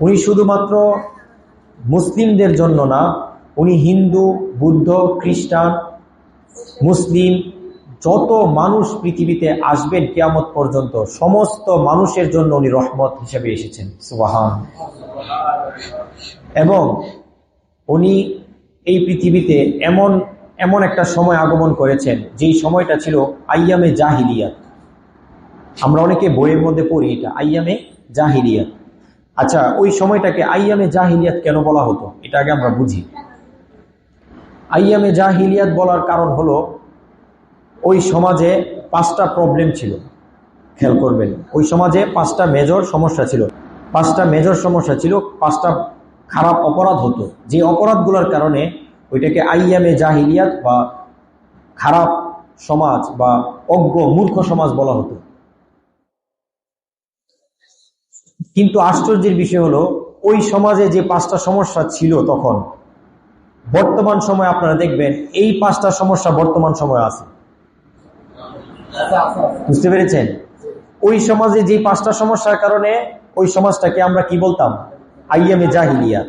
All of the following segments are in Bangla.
উনি শুধুমাত্র মুসলিমদের জন্য না, উনি হিন্দু, বুদ্ধ, খ্রিস্টান, মুসলিম যত মানুষ পৃথিবীতে আসবেন কিয়ামত পর্যন্ত সমস্ত মানুষের জন্য উনি রহমত হিসেবে এসেছেন। সুবহান। এবং উনি এই পৃথিবীতে এমন এমন একটা সময় আগমন করেছেন যেই সময়টা ছিল আইয়ামে জাহিলিয়াত। আমরা অনেকে বইয়ের মধ্যে পড়ি এটা আইয়ামে জাহিলিয়াত। আচ্ছা, ওই সময়টাকে আইয়ামে জাহিলিয়াত কেন বলা হতো এটা আগে আমরা বুঝি। আইয়ামে জাহিলিয়াত বলার কারণ হলো ওই সমাজে 5টা প্রবলেম ছিল। খেয়াল করবেন, ওই সমাজে 5টা মেজর সমস্যা ছিল। 5টা মেজর সমস্যা ছিল, 5টা খারাপ অপরাধ হতো, যে অপরাধগুলোর কারণে ওইটাকে আইয়ামে জাহিলিয়াত বা খারাপ সমাজ বা অজ্ঞ মূর্খ সমাজ বলা হতো। কিন্তু আশ্চর্যের বিষয় হলো ওই সমাজে যে 5টা সমস্যা ছিল তখন, বর্তমান সময় আপনারা দেখবেন এই 5টা সমস্যা বর্তমান সময় আছে। বুঝতে পেরেছেন? ওই সমাজে যে 5টা সমস্যার কারণে ওই সমাজটাকে আমরা কি বলতাম? আইয়ামে জাহিলিয়া।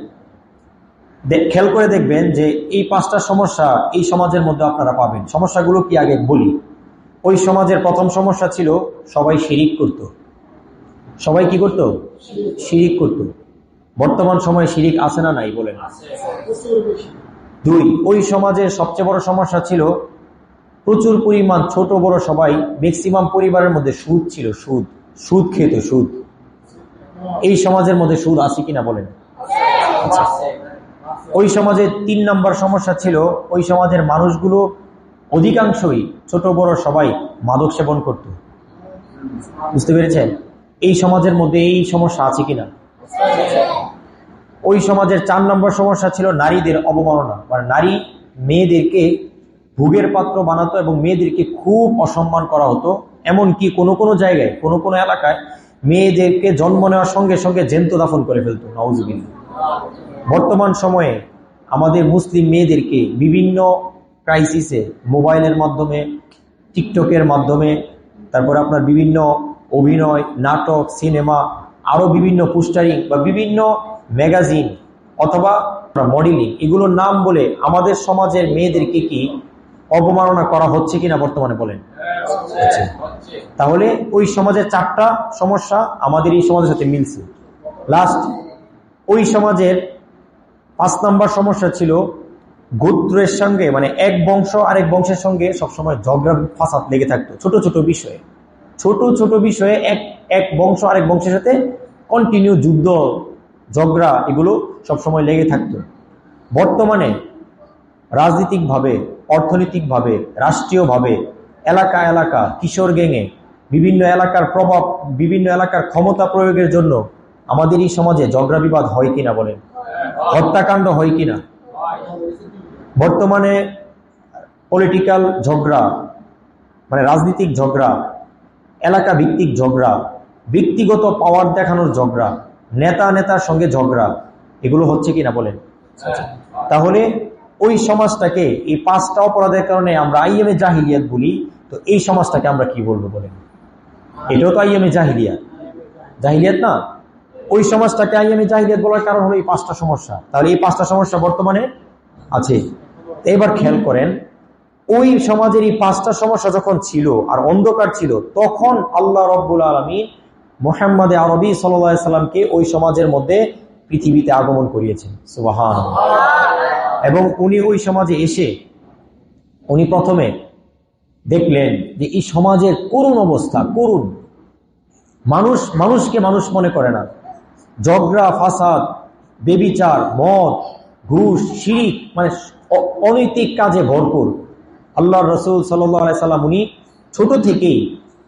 খেয়াল করে দেখবেন যে এই 5টা সমস্যা এই সমাজের মধ্যে আপনারা পাবেন। সমস্যাগুলো কি আগে বলি। ওই সমাজের প্রথম সমস্যা ছিল সবাই শিরিক করত। সবাই কি করত? শিরিক করত। বর্তমান সময়ে শিরিক আছে না নাই বলেন? 2, ওই সমাজের সবচেয়ে বড় সমস্যা ছিল প্রচুর পরিমাণ ছোট বড় সবাই ম্যাক্সিমাম পরিবারের মধ্যে সুদ ছিল। সুদ খেত। সুদ এই সমাজের মধ্যে সুদ আছে কিনা বলেন? আচ্ছা, ওই সমাজে 3 নম্বর সমস্যা ছিল ওই সমাজের মানুষগুলো অধিকাংশই ছোট বড় সবাই মাদক সেবন করত। বুঝতে পেরেছেন? এই সমাজের মধ্যে এই সমস্যা আছে কিনা? ওই সমাজের 4 নম্বর সমস্যা ছিল নারীদের অবমাননা, মানে নারী মেয়েদেরকে ভোগের পাত্র বানাতো এবং মেয়েদেরকে খুব অসম্মান করা হতো। এমনকি কোনো কোনো জায়গায় কোনো কোনো এলাকায় মেয়েদেরকে জন্ম নেওয়ার সঙ্গে সঙ্গে জ্যান্ত দাফন করে ফেলতো। নাউজুবিল্লাহ। বর্তমান সময়ে আমাদের মুসলিম মেয়েদেরকে বিভিন্ন ক্রাইসিসে মোবাইলের মাধ্যমে, টিকটকের মাধ্যমে, তারপর আপনার বিভিন্ন অভিনয়, নাটক, সিনেমা, আরো বিভিন্ন পোস্টারিং বা বিভিন্ন ম্যাগাজিন অথবা মডেলিং, এগুলোর নাম বলে আমাদের সমাজের মেয়েদেরকে কি অবমাননা করা হচ্ছে কিনা বর্তমানে বলেন? তাহলে ওই সমাজের 4টা সমস্যা আমাদের এই সমাজের সাথে মিলছে। লাস্ট ওই সমাজের 5 নম্বর সমস্যা ছিল গোত্রের সঙ্গে, মানে এক বংশ আরেক বংশের সঙ্গে সবসময় ঝগড়া ফাসাদ লেগে থাকতো। ছোট ছোট বিষয়ে এক বংশ আরেক বংশের সাথে কন্টিনিউ যুদ্ধ ঝগড়া এগুলো সবসময় লেগে থাকতো। বর্তমানে রাজনৈতিকভাবে, অর্থনৈতিকভাবে, রাষ্ট্রীয়ভাবে, এলাকা কিশোর গ্যাংয়ে বিভিন্ন এলাকার প্রভাব, বিভিন্ন এলাকার ক্ষমতা প্রয়োগের জন্য আমাদের এই সমাজে ঝগড়া বিবাদ হয় কিনা বলেন? হত্যাকাণ্ড হয় কিনা? বর্তমানে পলিটিক্যাল ঝগড়া, মানে রাজনৈতিক ঝগড়া, এলাকা ভিত্তিক ঝগড়া, ব্যক্তিগত পাওয়ার দেখানোর ঝগড়া, নেতার সঙ্গে ঝগড়া, এগুলো হচ্ছে কিনা বলেন? তাহলে ওই সমাজটাকে এই 5টা অপরাধের কারণে আমরা আইয়ামে জাহিলিয়াত বলি। তো এই সমাজটাকে আমরা কি বলবো বলেন? এটাও তো আইয়ামে জাহিলিয়াত না? ওই সমাজটাকে আইয়ামে জাহিলিয়াত বলার কারণ হলো এই 5টা সমস্যা। তাহলে এই 5টা সমস্যা বর্তমানে আছে। এবার খেয়াল করেন, ওই সমাজের এই 5টা সমস্যা যখন ছিল আর অন্ধকার ছিল, তখন আল্লাহ রাব্বুল আলামিন মুহাম্মদ আরবি সাল্লাল্লাহু আলাইহি সাল্লামকে ওই সমাজের মধ্যে পৃথিবীতে আগমন করিয়েছেন। সুবহানাল্লাহ। এবং উনি ওই সমাজে এসে উনি প্রথমে দেখলেন যে এই সমাজের করুণ অবস্থা, করুণ। মানুষকে মানুষ মনে করে না। ঝগড়া ফাসাদ, বেবিচার, মদ, ঘুষ, শিরিক, মানে অনৈতিক কাজে ভরপুর। আল্লাহর রাসূল সাল্লাল্লাহু আলাইহি সাল্লাম উনি ছোট থেকেই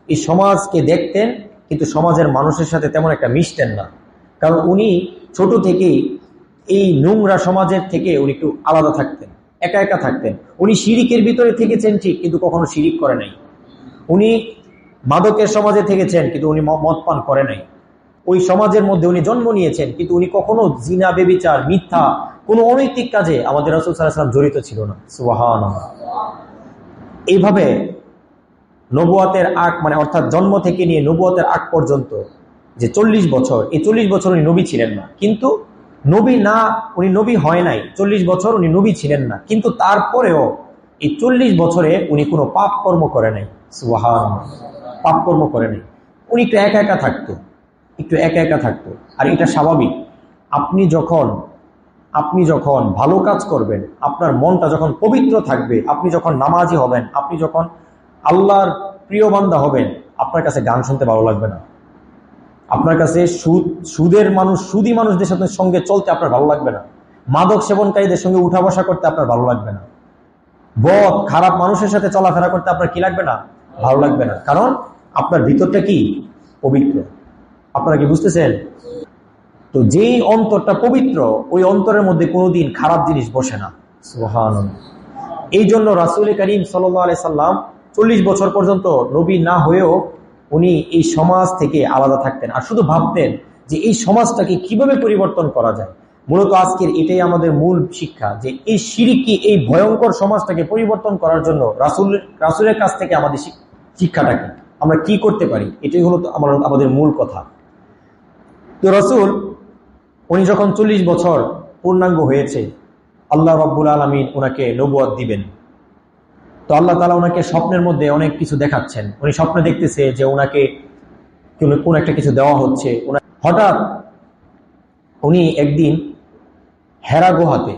এই সমাজকে দেখতেন, কিন্তু সমাজের মানুষের সাথে তেমন একটা মিশতেন না। কারণ উনি ছোট থেকেই এই নোংরা সমাজের থেকে উনি একটু আলাদা থাকতেন, একা থাকতেন। উনি শিরিকের ভিতরে থেকেছেন ঠিক, কিন্তু কখনো শিরিক করে নাই। উনি মাদকের সমাজে থেকেছেন, কিন্তু উনি মদ পান করে নাই। ওই সমাজের মধ্যে উনি জন্ম নিয়েছেন, কিন্তু উনি কখনো জিনা, বেবিচার, মিথ্যা, কোনো অনৈতিক কাজে আমাদের রাসূল সাল্লাল্লাহু আলাইহি ওয়াসাল্লাম জড়িত ছিল না। সুবহানাল্লাহ। এইভাবে নবুয়তের আগ, মানে অর্থাৎ জন্ম থেকে নিয়ে নবুয়তের আগ পর্যন্ত যে 40 বছর, এই 40 বছর উনি নবী ছিলেন না, কিন্তু উনি নবী হয় নাই, 40 বছর উনি নবী ছিলেন না, কিন্তু তারপরেও এই 40 বছরে উনি কোনো পাপ কর্ম করে নাই। সুবহানাল্লাহ, পাপ কর্ম করে নাই। উনি একটু একা একা থাকতো। আর এটা স্বাভাবিক। আপনি যখন ভালো কাজ করবেন, আপনার মনটা যখন পবিত্র থাকবে, আপনি যখন নামাজি হবেন, আপনি যখন আল্লাহর প্রিয় বান্দা হবেন, আপনার কাছে গান শুনতে ভালো লাগবে না, আপনার কাছে সুদী মানুষদের সাথে সঙ্গে চলতে আপনার ভালো লাগবে না, মাদক সেবনকারীদের সঙ্গে উঠা বসা করতে আপনার ভালো লাগবে না, খারাপ মানুষের সাথে চলাফেরা করতে আপনার কি লাগবে না, ভালো লাগবে না। কারণ আপনার ভিতরটা কি পবিত্র। আপনারা কি বুঝতেছেন? তো যেই অন্তরটা পবিত্র, ওই অন্তরের মধ্যে কোনোদিন খারাপ জিনিস বসে না। সুবহানাল্লাহ। এই জন্য রাসূল করিম সাল্লাল্লাহু আলাইহি সাল্লাম 40 বছর পর্যন্ত নবী না হয়েও উনি এই সমাজ থেকে আলাদা থাকতেন, আর শুধু ভাবতেন যে এই সমাজটাকে কিভাবে পরিবর্তন করা যায়। মূলত আজকের এটাই আমাদের মূল শিক্ষা, যে এই শিরকি, এই ভয়ঙ্কর সমাজটাকে পরিবর্তন করার জন্য রাসূলের কাছ থেকে আমাদের শিক্ষাটাকে আমরা কি করতে পারি, এটাই হলো আমাদের মূল কথা। তো রাসূল উনি যখন 40 বছর পূর্ণাঙ্গ হয়েছে, আল্লাহ রাব্বুল আলামিন ওনাকে নবুয়ত দিবেন। তো আল্লাহ তাআলা ওনাকে স্বপ্নের মধ্যে অনেক কিছু দেখাচ্ছেন। উনি স্বপ্নে দেখতেছে যে ওনাকে কোন একটা কিছু দেওয়া হচ্ছে। হঠাৎ উনি একদিন হেরা গুহাতে,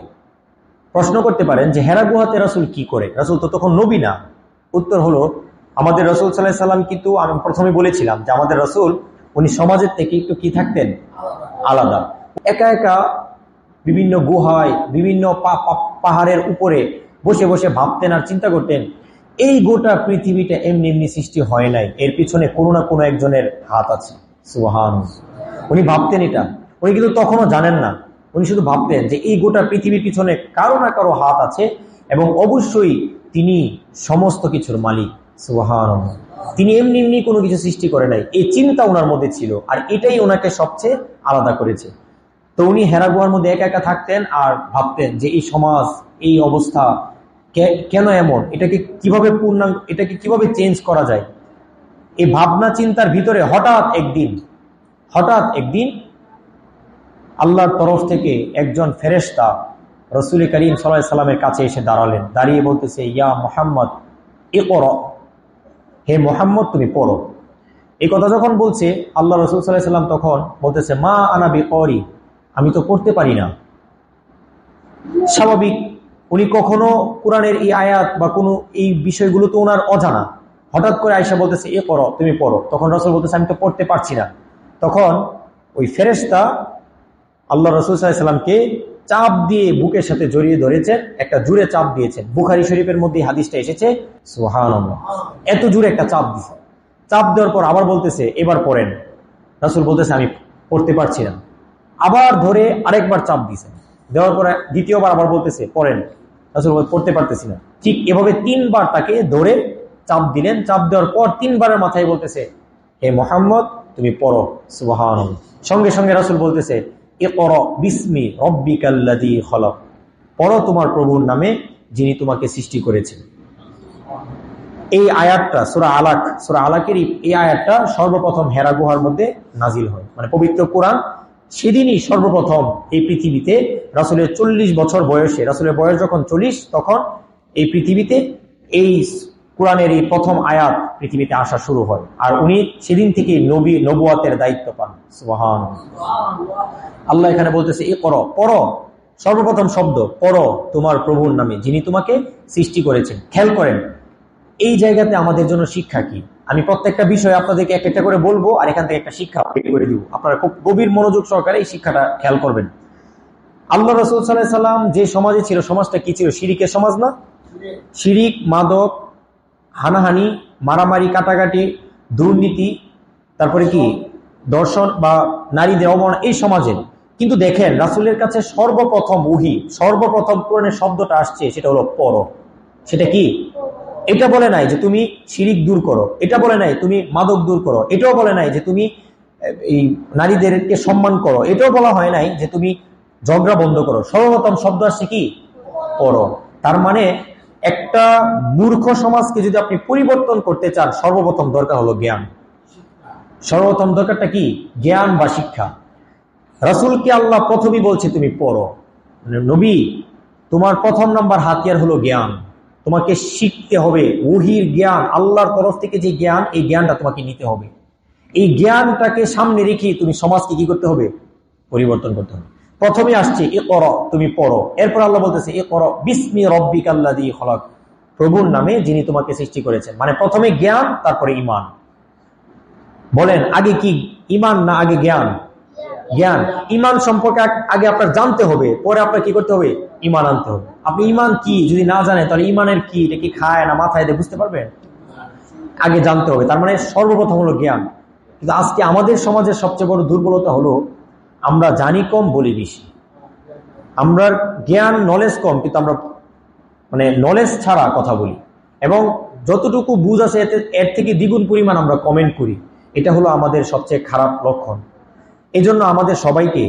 প্রশ্ন করতে পারেন যে হেরা গুহাতে রাসূল কি করে? রাসূল তো তখন নবী না। উত্তর হলো, আমাদের রাসূল সাল্লাল্লাহু আলাইহি সাল্লাম, কিন্তু আমি প্রথমে বলেছিলাম যে আমাদের রাসূল উনি সমাজের থেকে একটু কি থাকতেন, আলাদা। একা একা বিভিন্ন গুহায়, বিভিন্ন পাহাড়ের উপরে বসে বসে ভাবতেন আর চিন্তা করতেন, এই গোটা পৃথিবীটা এমনি এমনি সৃষ্টি হয় নাই, এর পিছনে কোনো না কোনো একজনের হাত আছে। সুবহানাল্লাহ। উনি ভাবতেন এটা। উনি কিন্তু তখনও জানেন না, উনি শুধু ভাবতেন যে এই গোটা পৃথিবীর পিছনে কারো না কারো হাত আছে, এবং অবশ্যই তিনি সমস্ত কিছুর মালিক। সুবহানাল্লাহ। তিনি এমনি এমনি কোনো কিছু সৃষ্টি করে নাই, এই চিন্তা ওনার মধ্যে ছিল, আর এটাই ওনাকে সবচেয়ে আলাদা করেছে। তো উনি হেরা গুহার মধ্যে একা একা থাকতেন আর ভাবতেন যে এই সমাজ, এই অবস্থা কেন এমন, এটাকে কিভাবে চেঞ্জ করা যায়। এই ভাবনা চিন্তার ভিতরে হঠাৎ একদিন আল্লাহর তরফ থেকে একজন ফেরেশতা রাসূল করিম সাল্লাল্লাহু আলাইহি সাল্লামের কাছে এসে দাঁড়ালেন, দাঁড়িয়ে বলতেছে, ইয়া মুহাম্মদ ইকরা, হে মুহাম্মদ তুমি পড়ো। এই কথা যখন বলছে, আল্লাহ রাসূল সাল্লাল্লাহু আলাইহি সাল্লাম তখন বলতেছে, মা আনা বিকরি, আমি তো পড়তে পারি না। স্বাভাবিক, উনি কখনো কোরআনের এই আয়াত বা কোনো এই বিষয়গুলো তো ওনার অজানা। হঠাৎ করে আয়েশা বলতেছে, এ করো, তুমি পড়ো। তখন রাসূল বলতেছে, আমি তো পড়তে পারছি না। তখন ওই ফেরেশতা আল্লাহ রাসূল সাল্লাল্লাহু আলাইহি সাল্লামকে চাপ দিয়ে বুকের সাথে জড়িয়ে ধরেছেন, একটা জোরে চাপ দিয়েছেন। বুখারী শরীফের মধ্যে হাদিসটা এসেছে। সুবহানাল্লাহ। এত জোরে একটা চাপ দিয়েছে। চাপ দেওয়ার পর আবার বলতেছে, এবার পড়েন। রাসূল বলতেছে, আমি পড়তে পারছি না। আবার ধরে আরেকবার চাপ দিয়েছেন, দেওয়ার পরে দ্বিতীয়বার আবার বলতেছে, পড়েন। রাসূল পড়তে পারতেছি না। ঠিক এভাবে 3 বার তাকে ধরে চাপ দিলেন। চাপ দেওয়ার পর 3 বারের মাথায় বলতেছে, হে মুহাম্মদ তুমি পড়ো। সুবহানাল্লাহ। সঙ্গে সঙ্গে রাসূল বলতেছে, ইকরা বিসমি রাব্বিকাল্লাযী খলাক, পড়ো তোমার প্রভুর নামে যিনি তোমাকে সৃষ্টি করেছেন। এই আয়াতটা সূরা আলাকের এই আয়াতটা সর্বপ্রথম হেরা গুহার মধ্যে নাজিল হয়। মানে পবিত্র কোরআন সেদিনই সর্বপ্রথম এই পৃথিবীতে রাসূলের 40 বছর বয়সে, রাসূলের বয়স যখন 40, তখন এই পৃথিবীতে এই কোরআনের এই প্রথম আয়াত পৃথিবীতে আসা শুরু হয়। আর উনি সেদিন থেকে নবুয়তের দায়িত্ব পান। সুবহানাল্লাহ। আল্লাহ এখানে বলতেছে, এ পড়ো, সর্বপ্রথম শব্দ পড়ো তোমার প্রভুর নামে যিনি তোমাকে সৃষ্টি করেছেন। খেয়াল করেন এই জায়গাতে আমাদের জন্য শিক্ষা কি। আমি প্রত্যেকটা বিষয় আপনাদেরকে একটা করে বলবো, আর এখান থেকে একটা শিক্ষা বের করে দিব। আপনারা খুব গভীর মনোযোগ সহকারে এই শিক্ষাটা খেয়াল করবেন। আল্লাহ রাসূল সাল্লাল্লাহু আলাইহি সাল্লাম যে সমাজে ছিল, সমাজটা কি ছিল? শিরিকের সমাজ না? শিরিক, মাদক, হানাহানি, মারামারি, কাটাকাটি, দুর্নীতি, তারপরে কি দর্শন বা নারীদের অবমাননা, এই সমাজের। কিন্তু দেখেন রাসূলের কাছে সর্বপ্রথম সর্বপ্রথম কোরআনের শব্দটা আসছে, সেটা হলো পড়ো। সেটা কি? এটা বলে নাই যে তুমি শিরিক দূর করো, এটা বলে নাই তুমি মাদক দূর করো, এটাও বলে নাই যে তুমি এই নারীদেরকে সম্মান করো, এটাও বলা হয় নাই যে তুমি ঝগড়া বন্ধ করো। সর্বপ্রথম শব্দ আসছে কি? পড়ো। তার মানে একটা মূর্খ সমাজকে যদি আপনি পরিবর্তন করতে চান, সর্বপ্রথম দরকার হলো জ্ঞান, সর্বপ্রথম দরকারটা কি? জ্ঞান বা শিক্ষা। রাসূলকে আল্লাহ প্রথমেই বলছে তুমি পড়ো। নবী, তোমার প্রথম নাম্বার হাতিয়ার হলো জ্ঞান। তোমাকে শিখতে হবে ওহির জ্ঞান, আল্লাহর তরফ থেকে যে জ্ঞান, এই জ্ঞানটা তোমাকে নিতে হবে। এই জ্ঞানটাকে সামনে রেখে তুমি সমাজকে কি করতে হবে? পরিবর্তন করতে হবে। প্রথমে আসছে ইকরা, তুমি পড়ো। এরপর আল্লাহ বলতেছে ইকরা বিসমি রাব্বিকাল্লাযী খলাক, প্রভুর নামে যিনি তোমাকে সৃষ্টি করেছেন। মানে প্রথমে জ্ঞান, তারপরে ঈমান। বলেন আগে কি ঈমান না আগে জ্ঞান? জ্ঞান। ঈমান সম্পর্কে আগে আপনার জানতে হবে, পরে আপনার কি করতে হবে? ঈমান আনতে হবে। আপনি ঈমান কি যদি না জানেন, তাহলে ঈমানের কি, এটা কি খায় না মাথায় দিয়ে বুঝতে পারবেন? আগে জানতে হবে। তার মানে সর্বপ্রথম হলো জ্ঞান। কিন্তু আজকে আমাদের সমাজের সবচেয়ে বড় দুর্বলতা হলো আমরা জানি কম, বলি বেশি। আমরা জ্ঞান নলেজ কম, কিন্তু আমরা মানে নলেজ ছাড়া কথা বলি, এবং যতটুকু বুঝ আছে এর থেকে দ্বিগুণ পরিমাণ আমরা কমেন্ট করি। এটা হলো আমাদের সবচেয়ে খারাপ লক্ষণ। এই জন্য আমাদের সবাইকে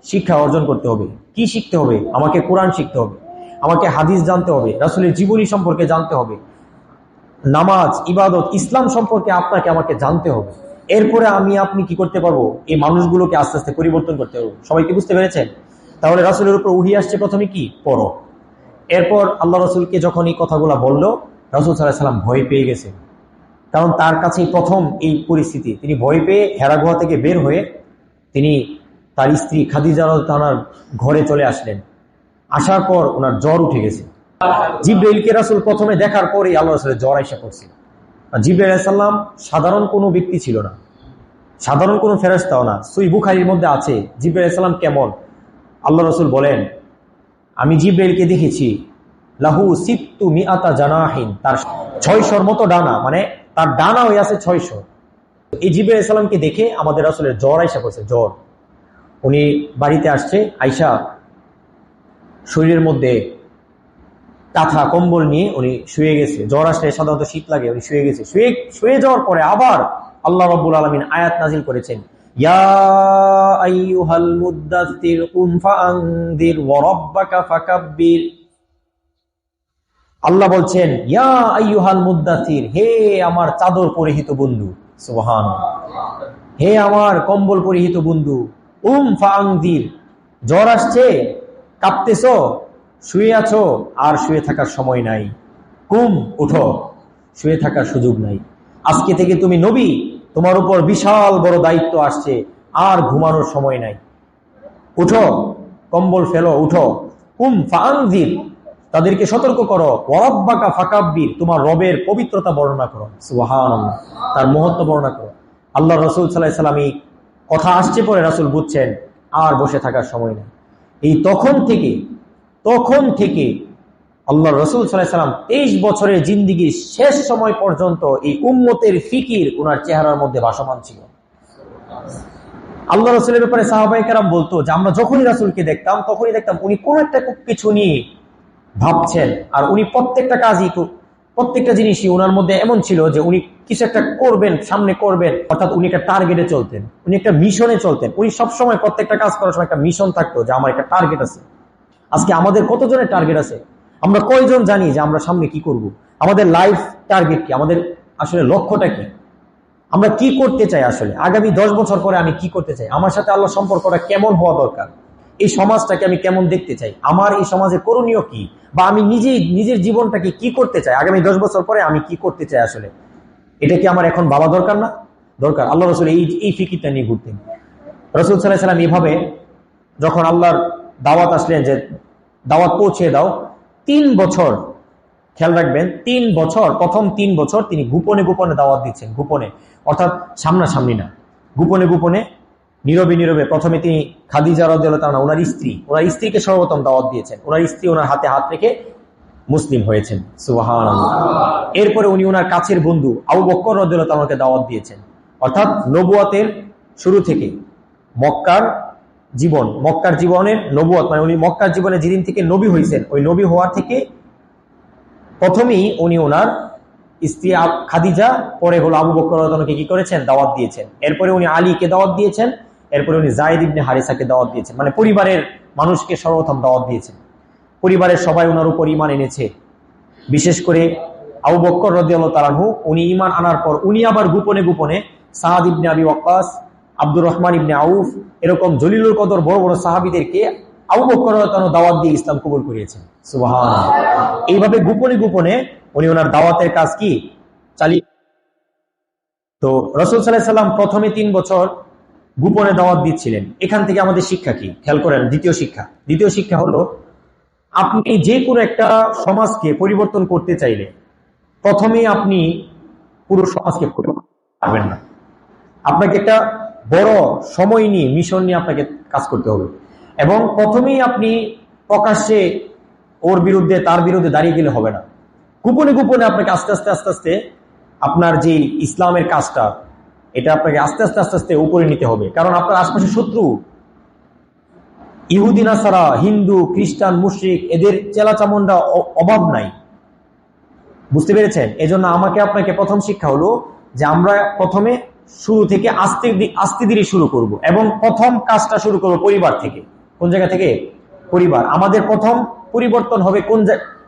শিক্ষা অর্জন করতে হবে। কি শিখতে হবে? আমাকে কোরআন শিখতে হবে, আমাকে হাদিস জানতে হবে, রাসূলের জীবনী সম্পর্কে জানতে হবে, নামাজ, ইবাদত, ইসলাম সম্পর্কে আপনাকে আমাকে জানতে হবে। এরপরে আপনি কি করতে পারবো? এই মানুষগুলোকে আস্তে আস্তে পরিবর্তন করতে পারবো। সবাইকে বুঝতে পেরেছেন? তাহলে রাসূলের উপর ওহী আসছে প্রথমে কি? পড়ো। এরপর আল্লাহ রাসূলকে যখন এই কথাগুলো বলল, রাসূল সাল্লাল্লাহু আলাইহি ওয়াসাল্লাম ভয় পেয়ে গেছে। কারণ তার কাছে প্রথম এই পরিস্থিতি, তিনি ভয় পেয়ে হেরা গুহা থেকে বের হয়ে তিনি তার স্ত্রী খাদিজা রাদিয়াল্লাহু আনহার ঘরে চলে আসলেন। আসার পর ওনার জ্বর উঠে গেছে। জিবরাইলকে রাসূল প্রথমে দেখার পরেই আল্লাহ রাসূলের জ্বর আইসা পড়ছিল। জিবরাইল আলাইহিস সালাম সাধারণ কোনো ব্যক্তি ছিল না, সাধারণ কোনো ফেরেশতাও না। সহিহ বুখারীর মধ্যে আছে জিবরাইল আলাইহিস সালাম কেমন। আল্লাহ রাসূল বলেন, আমি জিবরাইলকে দেখেছি, লাহু সিত্তু মিআতা জানাহিন, তার 600 মতো ডানা, মানে তার ডানা হয়ে আছে 600। এই জিবরাইল আলাইহিস সালামকে দেখে আমাদের রাসূলের জ্বর আইসা পড়ছে, জ্বর। উনি বাড়িতে আসছে, আইসা শরীরের মধ্যে কাঁথা কম্বল নিয়ে উনি শুয়ে গেছে। জ্বর আসলে সাধারণত শীত লাগে, উনি শুয়ে গেছে। শুয়ে যাওয়ার পরে আবার আল্লাহ রাব্বুল আলামিন আয়াত নাজিল করেছেন, ইয়া আইয়ুহাল মুদ্দাসসির কুম ফাআনদির ওয়া রাব্বাকা ফাকাব্বির। আল্লাহ বলছেন, ইয়া আইয়ুহাল মুদ্দাসসির, হে আমার চাদর পরিহিত বন্ধু, সুবহানাল্লাহ, হে আমার কম্বল পরিহিত বন্ধু, ফাআনদির, জ্বর আসছে, কাঁপতেছো, শুয়ে আছো, আর শুয়ে থাকার সময় নাই। উঠো, শুয়ে থাকার সুযোগ নাই। আজকে থেকে তুমি নবী, তোমার উপর বিশাল বড় দায়িত্ব আসছে, আর ঘুমানোর সময় নাই। উঠো, কম্বল ফেলো, উঠো। ফাআনদির, তাদেরকে সতর্ক করো। ওয়ারাব্বাকা ফাকাব্বির, তোমার রবের পবিত্রতা বর্ণনা করো, সুবহানাল্লাহ, তার মহত্ব বর্ণনা করো। আল্লাহ রাসূল সাল্লাল্লাহু আলাইহি ওয়াসাল্লাম এই কথা আসছে পরে রাসূল বুঝছেন আর বসে থাকার সময় নেই। এই তখন থেকে আল্লাহ রাসূল সাল্লাল্লাহু আলাইহি ওয়াসাল্লাম 23 বছরের জিন্দেগির শেষ সময় পর্যন্ত এই উম্মতের ফিকির ওনার চেহারার মধ্যে ভাসমান ছিল। আল্লাহ রাসূলের ব্যাপারে সাহাবায়ে কেরাম বলতো যে আমরা যখনই রাসূলকে দেখতাম, তখনই দেখতাম উনি কোন একটা কিছু নিয়ে ভাবছেন, আর উনি প্রত্যেকটা জিনিসই ওনার মধ্যে এমন ছিল যে উনি কিছু একটা করবেন, সামনে করবেন, অর্থাৎ উনি একটা টার্গেটে চলতেন, উনি একটা মিশনে চলতেন। উনি সবসময় প্রত্যেকটা কাজ করার সময় একটা মিশন থাকতো যে আমার একটা টার্গেট আছে। আজকে আমাদের কতজনের টার্গেট আছে? আমরা কয়জন জানি যে আমরা সামনে কি করব? আমাদের লাইফ টার্গেট কি? আমাদের আসলে লক্ষ্যটা কি? আমরা কি করতে চাই? আসলে আগামী 10 বছর পরে আমি কি করতে চাই? আমার সাথে আল্লাহর সম্পর্কটা কেমন হওয়া দরকার? এই সমাজটাকে আমি কেমন দেখতে চাই? আমার এই সমাজের করণীয় কি? বা আমি নিজের জীবনটাকে কি করতে চাই? আগামী 10 বছর পরে আমি কি করতে চাই? আসলে এটা কি আমার এখন ভাবা দরকার না? দরকার। আল্লাহ রাসূল এই ফিকিরটা নিয়ে ঘুরতেন। রাসূল সাল্লাল্লাহু আলাইহি ওয়াসাল্লাম এভাবে যখন আল্লাহর দাওয়াত আসলেন যে দাওয়াত পৌঁছে দাও, 3 বছর, খেয়াল রাখবেন, 3 বছর, প্রথম 3 বছর তিনি গোপনে দাওয়াত দিচ্ছেন। গোপনে অর্থাৎ সামনাসামনি না, গোপনে নীরবে। প্রথমে তিনি খাদিজা রাদিয়াল্লাহু তাআলা ওনার স্ত্রীকে সর্বপ্রথম দাওয়াত দিয়েছেন। ওনার স্ত্রী ওনার হাতে হাত রেখে মুসলিম হয়েছেন, সুবহানাল্লাহ। এরপরে উনি ওনার কাছের বন্ধু আবু বকর রাদিয়াল্লাহু তাআলাকে দাওয়াত দিয়েছেন। অর্থাৎ নবুয়তের শুরু থেকে মক্কার জীবনের নবুয়ত, মানে উনি মক্কার জীবনে যেদিন থেকে নবী হয়েছেন, ওই নবী হওয়ার থেকে প্রথমেই উনি ওনার স্ত্রী খাদিজা, পরে হলো আবু বকর রাদিয়াল্লাহু তাআলাকে কি করেছেন? দাওয়াত দিয়েছেন। এরপরে উনি আলীকে দাওয়াত দিয়েছেন। এরপরে উনি যায়েদ ইবনে হারিসাকে দাওয়াত দিয়েছেন। মানে পরিবারের মানুষকে সর্বপ্রথম দাওয়াত দিয়েছেন। পরিবারের সবাই ওনার উপর ঈমান এনেছে। বিশেষ করে আবু বকর রাদিয়াল্লাহু তাআলা আনহু, উনি ঈমান আনার পর উনি আবার গোপনে সাদ ইবনে আবি ওয়াক্কাস, আব্দুর রহমান ইবনে আউফ, এরকম জলিলুল কদর বড় বড় সাহাবীদেরকে আবু বকর রাদিয়াল্লাহু আনহু দাওয়াত দিয়ে ইসলাম কবুল করিয়েছেন। সুবহানাল্লাহ। এইভাবে গোপনে গোপনে উনি ওনার দাওয়াতের কাজ কি চালিয়ে। তো রাসূল সাল্লাল্লাহু আলাইহি সাল্লাম প্রথমে 3 বছর গোপনে দাওয়াত দিচ্ছিলেন। এখান থেকে আমাদের শিক্ষা কি খেয়াল করেন। দ্বিতীয় শিক্ষা হলো, আপনি যে কোনো একটা সমাজকে পরিবর্তন করতে চাইলে প্রথমেই আপনি পুরো সমাজকে পারবেন না। আপনাকে একটা বড় সময় নিয়ে, মিশন নিয়ে আপনাকে কাজ করতে হবে। এবং প্রথমেই আপনি প্রকাশ্যে ওর বিরুদ্ধে, তার বিরুদ্ধে দাঁড়িয়ে গেলে হবে না। গোপনে গোপনে আপনাকে আস্তে আস্তে আপনার যে ইসলামের কাজটা, এটা আপনাকে আস্তে আস্তে উপরে নিতে হবে। কারণ আপনার আশপাশে শত্রু, ইহুদি নাসারা, হিন্দু, খ্রিস্টান, মুশরিক, এদের চেলাচামুন্ডা অভাব নাই। বুঝতে পেরেছেন? এজন্য আমাকে আপনাকে প্রথম শিক্ষা হলো যে আমরা প্রথমে শুরু থেকে আস্তে ধীরে শুরু করব। এবং প্রথম কাজটা শুরু করব পরিবার থেকে। কোন জায়গা থেকে? পরিবার। আমাদের প্রথম পরিবর্তন হবে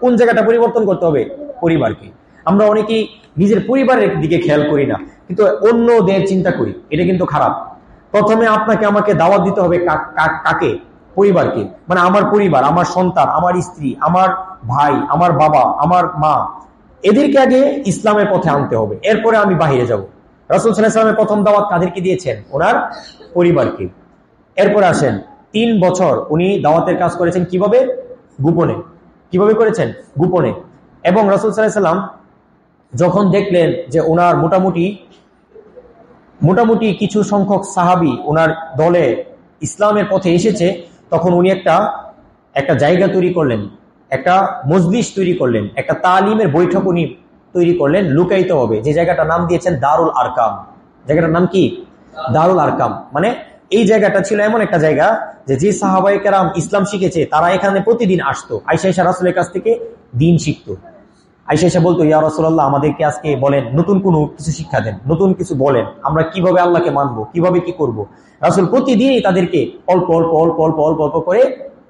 কোন জায়গাটা পরিবর্তন করতে হবে? পরিবারকে। আমরা অনেকেই নিজের পরিবারের দিকে খেয়াল করি না, কিন্তু অন্যদের চিন্তা করি। এটা কিন্তু খারাপ। প্রথমে আপনাকে আমাকে দাওয়াত দিতে হবে কাকে? পরিবারকে। মানে আমার পরিবার, আমার সন্তান, আমার স্ত্রী, আমার ভাই, আমার বাবা, আমার মা, এদেরকে আগে ইসলামের পথে আনতে হবে, এরপরে আমি বাহিরে যাব। রাসূল সাল্লাল্লাহু আলাইহি ওয়াসাল্লামের প্রথম দাওয়াত কাদেরকে দিয়েছেন? ওনার পরিবারকে। এরপরে আসেন, 3 বছর উনি দাওয়াতের কাজ করেছেন কিভাবে? গোপনে। কিভাবে করেছেন? গোপনে। এবং রাসূল সাল্লাল্লাহু আলাইহি ওয়াসাল্লাম যখন দেখলেন যে ওনার মোটামুটি কিছু সংখ্যক সাহাবী ওনার দলে ইসলামের পথে এসেছে, তখন উনি একটা জায়গা তৈরি করলেন, একটা মজলিস তৈরি করলেন, একটা তালিমের বৈঠক উনি তৈরি করলেন লুকায়িত হবে, যে জায়গাটার নাম দিয়েছেন দারুল আরকাম। জায়গাটার নাম কি? দারুল আরকাম। মানে এই জায়গাটা ছিল এমন একটা জায়গা যে সাহাবায়ে কেরাম ইসলাম শিখেছে তারা এখানে প্রতিদিন আসতো। আয়েশা রাসূলের কাছ থেকে দিন শিখতো। আয়েশা বলতো, ইয়া রাসূলুল্লাহ, আমাদেরকে আজকে বলেন, নতুন কোনো কিছু শিক্ষা দেন, নতুন কিছু বলেন, আমরা কিভাবে আল্লাহকে মানবো, কিভাবে কি করব। রাসূল প্রতিদিনই তাদেরকে অল্প অল্প করে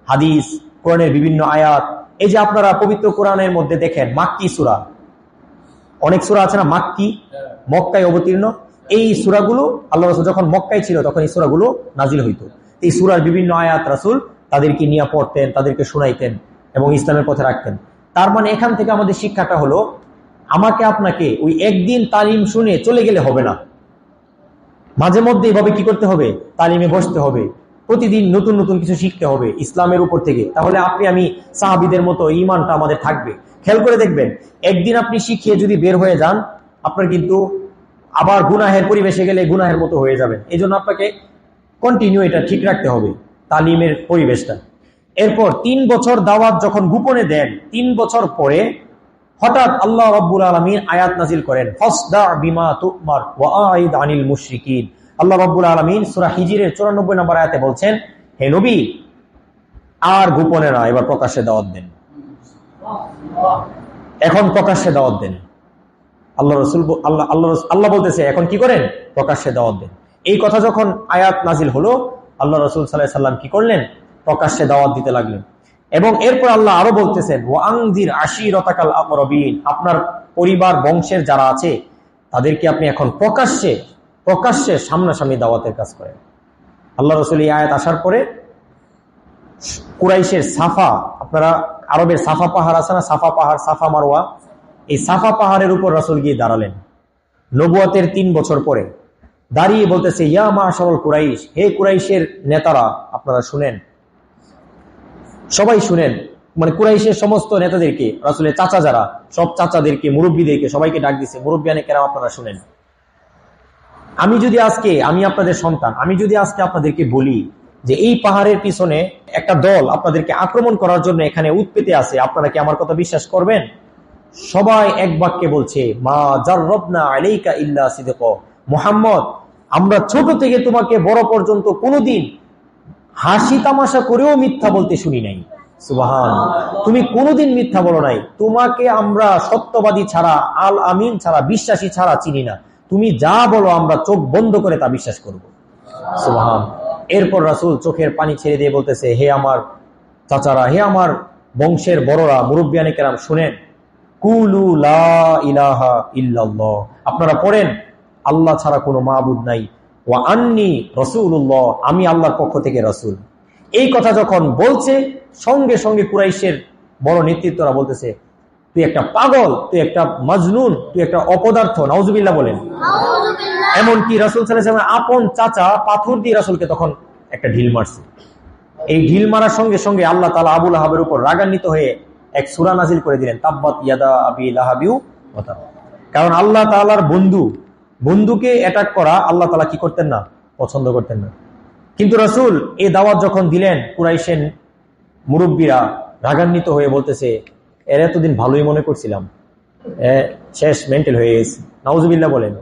হাদিস, কোরআনের বিভিন্ন আয়াত, এই যে আপনারা পবিত্র কোরআনের মধ্যে দেখেন মাক্কি সূরা, অনেক সূরা আছে না মাক্কি, মক্কায় অবতীর্ণ, এই সূরাগুলো আল্লাহ রাসূল যখন মক্কায় ছিল তখন এই সূরাগুলো নাজিল হইতো। এই সূরার বিভিন্ন আয়াত রাসূল তাদেরকে নিয়ে পড়তেন, তাদেরকে শোনাইতেন এবং ইসলামের পথে রাখতেন। তার মানে এখান থেকে আমাদের শিক্ষাটা হলো, আমাকে আপনাকে ওই একদিন তালিম শুনে চলে গেলে হবে না। মাঝে মধ্যে এভাবে কি করতে হবে? তালিমে বসতে হবে। প্রতিদিন নতুন নতুন কিছু শিখতে হবে ইসলামের উপর থেকে। তাহলে আমি সাহাবীদের মতো ঈমানটা আমাদের থাকবে। খেয়াল করে দেখবেন, একদিন আপনি শিখিয়ে যদি বের হয়ে যান, আপনার কিন্তু আবার গুনাহের পরিবেশে গেলে গুনাহের মতো হয়ে যাবেন। এই জন্য আপনাকে কন্টিনিউ এটা ঠিক রাখতে হবে, তালিমের পরিবেশটা। এরপর 3 বছর দাওয়াত যখন গোপনে দেন, 3 বছর পরে হঠাৎ আল্লাহ রাব্বুল আলামিন আয়াত নাজিল করেন, ফাসদা বিমা তুমার ওয়া আইদ আনিল মুশরিকিন। আল্লাহ রাব্বুল আলামিন সূরা হিজরের 94 নম্বর আয়াতে বলছেন, হে নবী, আর গোপনে না, এবার প্রকাশ্যে দাওয়াত দেন। এখন প্রকাশ্যে দাওয়াত দেন। আল্লাহ বলতেছে, এখন কি করেন? প্রকাশ্যে দাওয়াত দেন। এই কথা যখন আয়াত নাজিল হলো, আল্লাহ রাসূল সাল্লাল্লাহু আলাইহি সাল্লাম কি করলেন? প্রকাশ্যে দাওয়াত দিতে লাগলেন। এবং এরপর আল্লাহ আরো বলতেছেন, ওয়াংজির আশিরাতাকাল আকরাবিন, আপনার পরিবার বংশের যারা আছে তাদেরকে আপনি এখন প্রকাশ্যে সামনাসামনি দাওয়াতের কাজ করেন। আল্লাহ রাসূল এই আয়াত আসার পরে কুরাইশের সাফা, আপনারা আরবের সাফা পাহাড় আছে না, সাফা পাহাড়, সাফা মারওয়া, এই সাফা পাহাড়ের উপর রাসূল গিয়ে দাঁড়ালেন নবুয়তের 3 বছর পরে। দাঁড়িয়ে বলতেছে, ইয়া মাশারাল কুরাইশ, হে কুরাইশের নেতারা, আপনারা শুনেন, সবাই শুনেন। মানে কুরাইশের সমস্ত নেতাদেরকে, রাসূলের চাচা যারা, সব চাচাদেরকে, মুরব্বীদেরকে সবাইকে ডাক দিছে, মুরব্বিয়ানে কেরাম, আপনারা শুনেন। আমি আপনাদের সন্তান, আমি যদি আজকে আপনাদেরকে বলি যে এই পাহাড়ের পিছনে একটা দল আপনাদেরকে আক্রমণ করার জন্য এখানে উৎপেতে আছে, আপনারা কি আমার কথা বিশ্বাস করবেন? সবাই এক বাক্যে বলছে, মা জাররাবনা আলাইকা ইল্লা সিদক, মুহাম্মদ, আমরা ছোট থেকে তোমাকে বড় পর্যন্ত কোনোদিন হাসি তামাশা করেও মিথ্যা বলতে শুনি নাই। সুবহানাল্লাহ, তুমি কোনোদিন মিথ্যা বলো নাই। তোমাকে আমরা সত্যবাদী ছাড়া, আল আমিন ছাড়া, বিশ্বাসী ছাড়া চিনি না। তুমি যা বলো আমরা চোখ বন্ধ করে তা বিশ্বাস করব। সুবহানাল্লাহ। এরপর রাসূল চোখের পানি ছেড়ে দিয়ে বলতেছে, হে আমার চাচারা, হে আমার বংশের বড়রা, মুরব্বিয়ানে কেরাম, শুনেন, কুলু লা ইলাহা ইল্লাল্লাহ, আপনারা পড়েন আল্লাহ ছাড়া কোনো মাবুদ নাই, ওয়া আন্নী রাসূলুল্লাহ, আমি আল্লাহর পক্ষ থেকে রাসূল। এই কথা যখন বলছে, সঙ্গে সঙ্গে কুরাইশের বড় নেতৃত্বরা বলতেছে, তুই একটা পাগল, তুই একটা মাজনুন, তুই একটা অপদার্থ, নাউজুবিল্লাহ বলেন। এমনকি রাসূল সাল্লাল্লাহু আলাইহি ওয়াসাল্লাম আপন চাচা পাথর দিয়ে রাসূলকে তখন একটা ঢিল মারছে। এই ঢিল মারার সঙ্গে সঙ্গে আল্লাহ তাআলা আবু লাহাবের উপর রাগান্বিত হয়ে এক সূরা নাজিল করে দিলেন, তাব্বাত ইয়াদা আবি লাহাবিউ ওয়া তাব। কারণ আল্লাহ তাআলার বন্ধুকে অ্যাটাক করা আল্লাহ তাআলা কি করতেন না, পছন্দ করতেন না। কিন্তু রাসূল এই দাওয়াত যখন দিলেন, কুরাইশের মুরব্বীরা রাগান্বিত হয়ে বলতেছে, এর এতদিন ভালোই মনে করছিলাম, শেষ মেন্টাল হয়ে গেছে, নাউজুবিল্লাহ বলেন,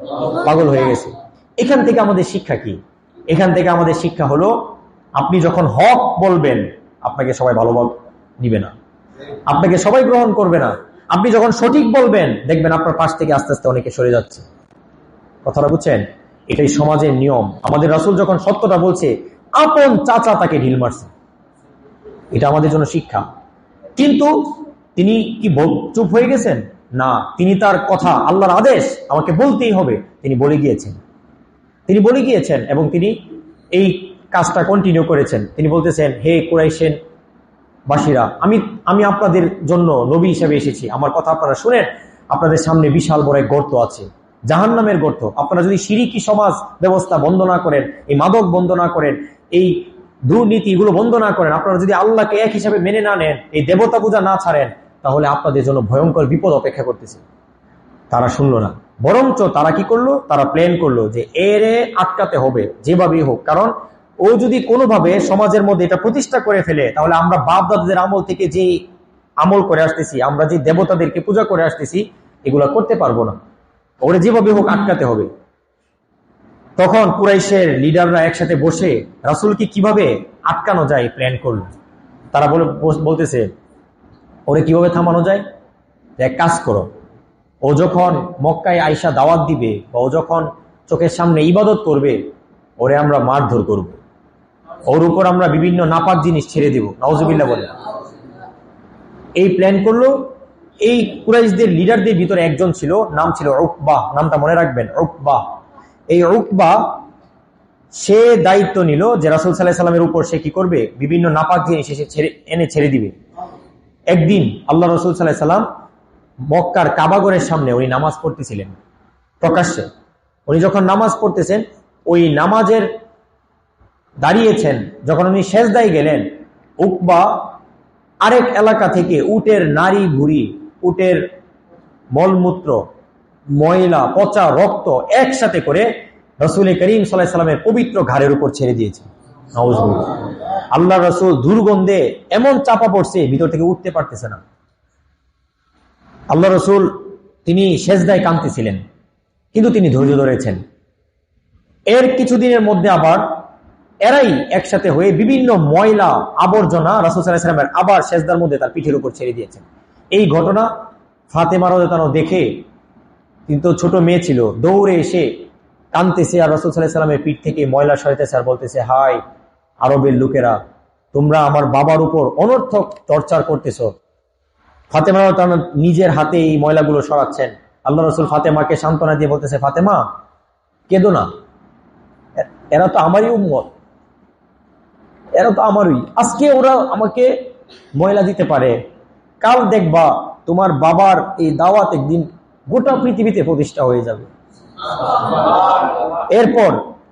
পাগল হয়ে গেছে। এখান থেকে আমাদের শিক্ষা কি? এখান থেকে আমাদের শিক্ষা হলো, আপনি যখন হক বলবেন আপনাকে সবাই ভালোভাবে নিবে না, আপনাকে সবাই গ্রহণ করবে না। আপনি যখন সঠিক বলবেন দেখবেন আপনার পাশ থেকে আস্তে আস্তে অনেকে সরে যাচ্ছে। কথাটা বুঝছেন? এটাই সমাজের নিয়ম। আমাদের রাসূল যখন সত্যটা বলছে, আপন চাচা তাকে ঢিল মারছে, এটা আমাদের জন্য শিক্ষা। কিন্তু তিনি কি চুপ হয়ে গেছেন? না, তিনি তার কথা, আল্লাহর আদেশ আমাকে বলতেই হবে, তিনি বলে গিয়েছেন এবং তিনি এই কাজটা কন্টিনিউ করেছেন। তিনি বলতেছেন, হে কুরাইশের বাসীরা, আমি আপনাদের জন্য নবী হিসেবে এসেছি, আমার কথা আপনারা শুনেন। আপনাদের সামনে বিশাল বড় এক গর্ত আছে, জাহান্নামের গর্ত। আপনারা যদি শিরকি সমাজ ব্যবস্থা বন্ধ না করেন, এই মাদক বন্ধ না করেন, এই দুর্নীতি এগুলো বন্ধ না করেন, আপনারা যদি আল্লাহকে এক হিসাবে মেনে না নেন, এই দেবতা পূজা না ছাড়েন, তাহলে আপনাদের জন্য ভয়ঙ্কর বিপদ অপেক্ষা করতেছে। তারা শুনলো না, বরঞ্চ তারা কি করলো, তারা প্ল্যান করলো যে এরে আটকাতে হবে যেভাবেই হোক। কারণ ও যদি কোনোভাবে সমাজের মধ্যে এটা প্রতিষ্ঠা করে ফেলে, তাহলে আমরা বাপ দাদাদের আমল থেকে যে আমল করে আসতেছি, আমরা যে দেবতাদেরকে পূজা করে আসতেছি, এগুলা করতে পারবো না। ওরে যেভাবে হোক আটকাতে হবে। তখন কুরাইশের লিডাররা একসাথে বসে রাসূলকে কিভাবে আটকানো যায় প্ল্যান করলো। তারা বলতেছে, ওরে কিভাবে থামানো যায়? এক কাজ করো, ও যখন মক্কায় আইসা দাওয়াত দিবে, বা ও যখন চোখের সামনে ইবাদত করবে, ওরে আমরা মারধর করব, ওর উপর আমরা বিভিন্ন নাপাক জিনিস ছেড়ে দেব, নাউজুবিল্লাহ বলে। এই প্ল্যান করলো। এই কুরাইশদের লিডারদের ভিতরে একজন ছিল, নাম ছিল উকবা, নামটা মনে রাখবেন, উকবা। এই উকবা সে দায়িত্ব নিল যে রাসূল সাল্লাল্লাহু আলাইহি ওয়াসাল্লামের উপর সে কি করবে, বিভিন্ন নাপাক জিনিস এসে ছেড়ে দিবে। একদিন আল্লাহ রাসূল সাল্লাল্লাহু আলাইহি ওয়াসাল্লাম মক্কার কাবাগরের সামনে উনি নামাজ পড়তেছিলেন প্রকাশ্যে। উনি যখন নামাজ পড়তেছেন, ওই নামাজের দাঁড়িয়েছেন, যখন উনি সেজদায় গেলেন, উকবা আরেক এলাকা থেকে উটের নারী ভুঁড়ি, উটের মলমূত্র, ময়লা, পচা রক্ত একসাথে করে রাসূল করিম সাল্লাল্লাহু আলাইহি ওয়াসাল্লামের পবিত্র ঘাড়ের উপর ছেড়ে দিয়েছে। নাউজুবিল্লাহ। আল্লাহ রাসূল দুর্গন্ধে এমন চাপা পড়ছে, ভিতর থেকে উঠতে পারতেছে না। আল্লাহ রাসূল তিনি সেজদায় কাঁদতেছিলেন, কিন্তু তিনি ধৈর্য ধরেছেন। এর কিছুদিনের মধ্যে আবার এরাই একসাথে হয়ে বিভিন্ন ময়লা আবর্জনা রাসূল সাল্লাল্লাহু আলাইহি ওয়াসাল্লামের আবার সেজদার মধ্যে তার পিঠের উপর ছেড়ে দিয়েছেন। এই ঘটনা ফাতেমা রাদিয়াল্লাহু আনহা দেখে, কিন্তু ছোট মেয়ে ছিল, দৌড়ে এসে কাঁদতেছে আর রাসূল সাল্লাল্লাহু আলাইহি ওয়াসাল্লামের পিঠ থেকে ময়লা সরাইতেছে আর বলতেছে, হায় আরবের লোকেরা, তোমরা আমার বাবার উপর অনর্থক টর্চার করতেছো। ফাতেমা রাদিয়াল্লাহু আনহা নিজের হাতে এই ময়লাগুলো সরাচ্ছেন। আল্লাহ রাসূল ফাতেমাকে সান্ত্বনা দিয়ে বলতেছে, ফাতেমা কেঁদো না, এরা তো আমারই উম্মত, এরা তো আমারই। আজকে ওরা আমাকে ময়লা দিতে পারে, কাল দেখবা তোমার বাবার এই দাওয়াত একদিন গোটা পৃথিবীতে প্রতিষ্ঠা হয়ে যাবে। এরপর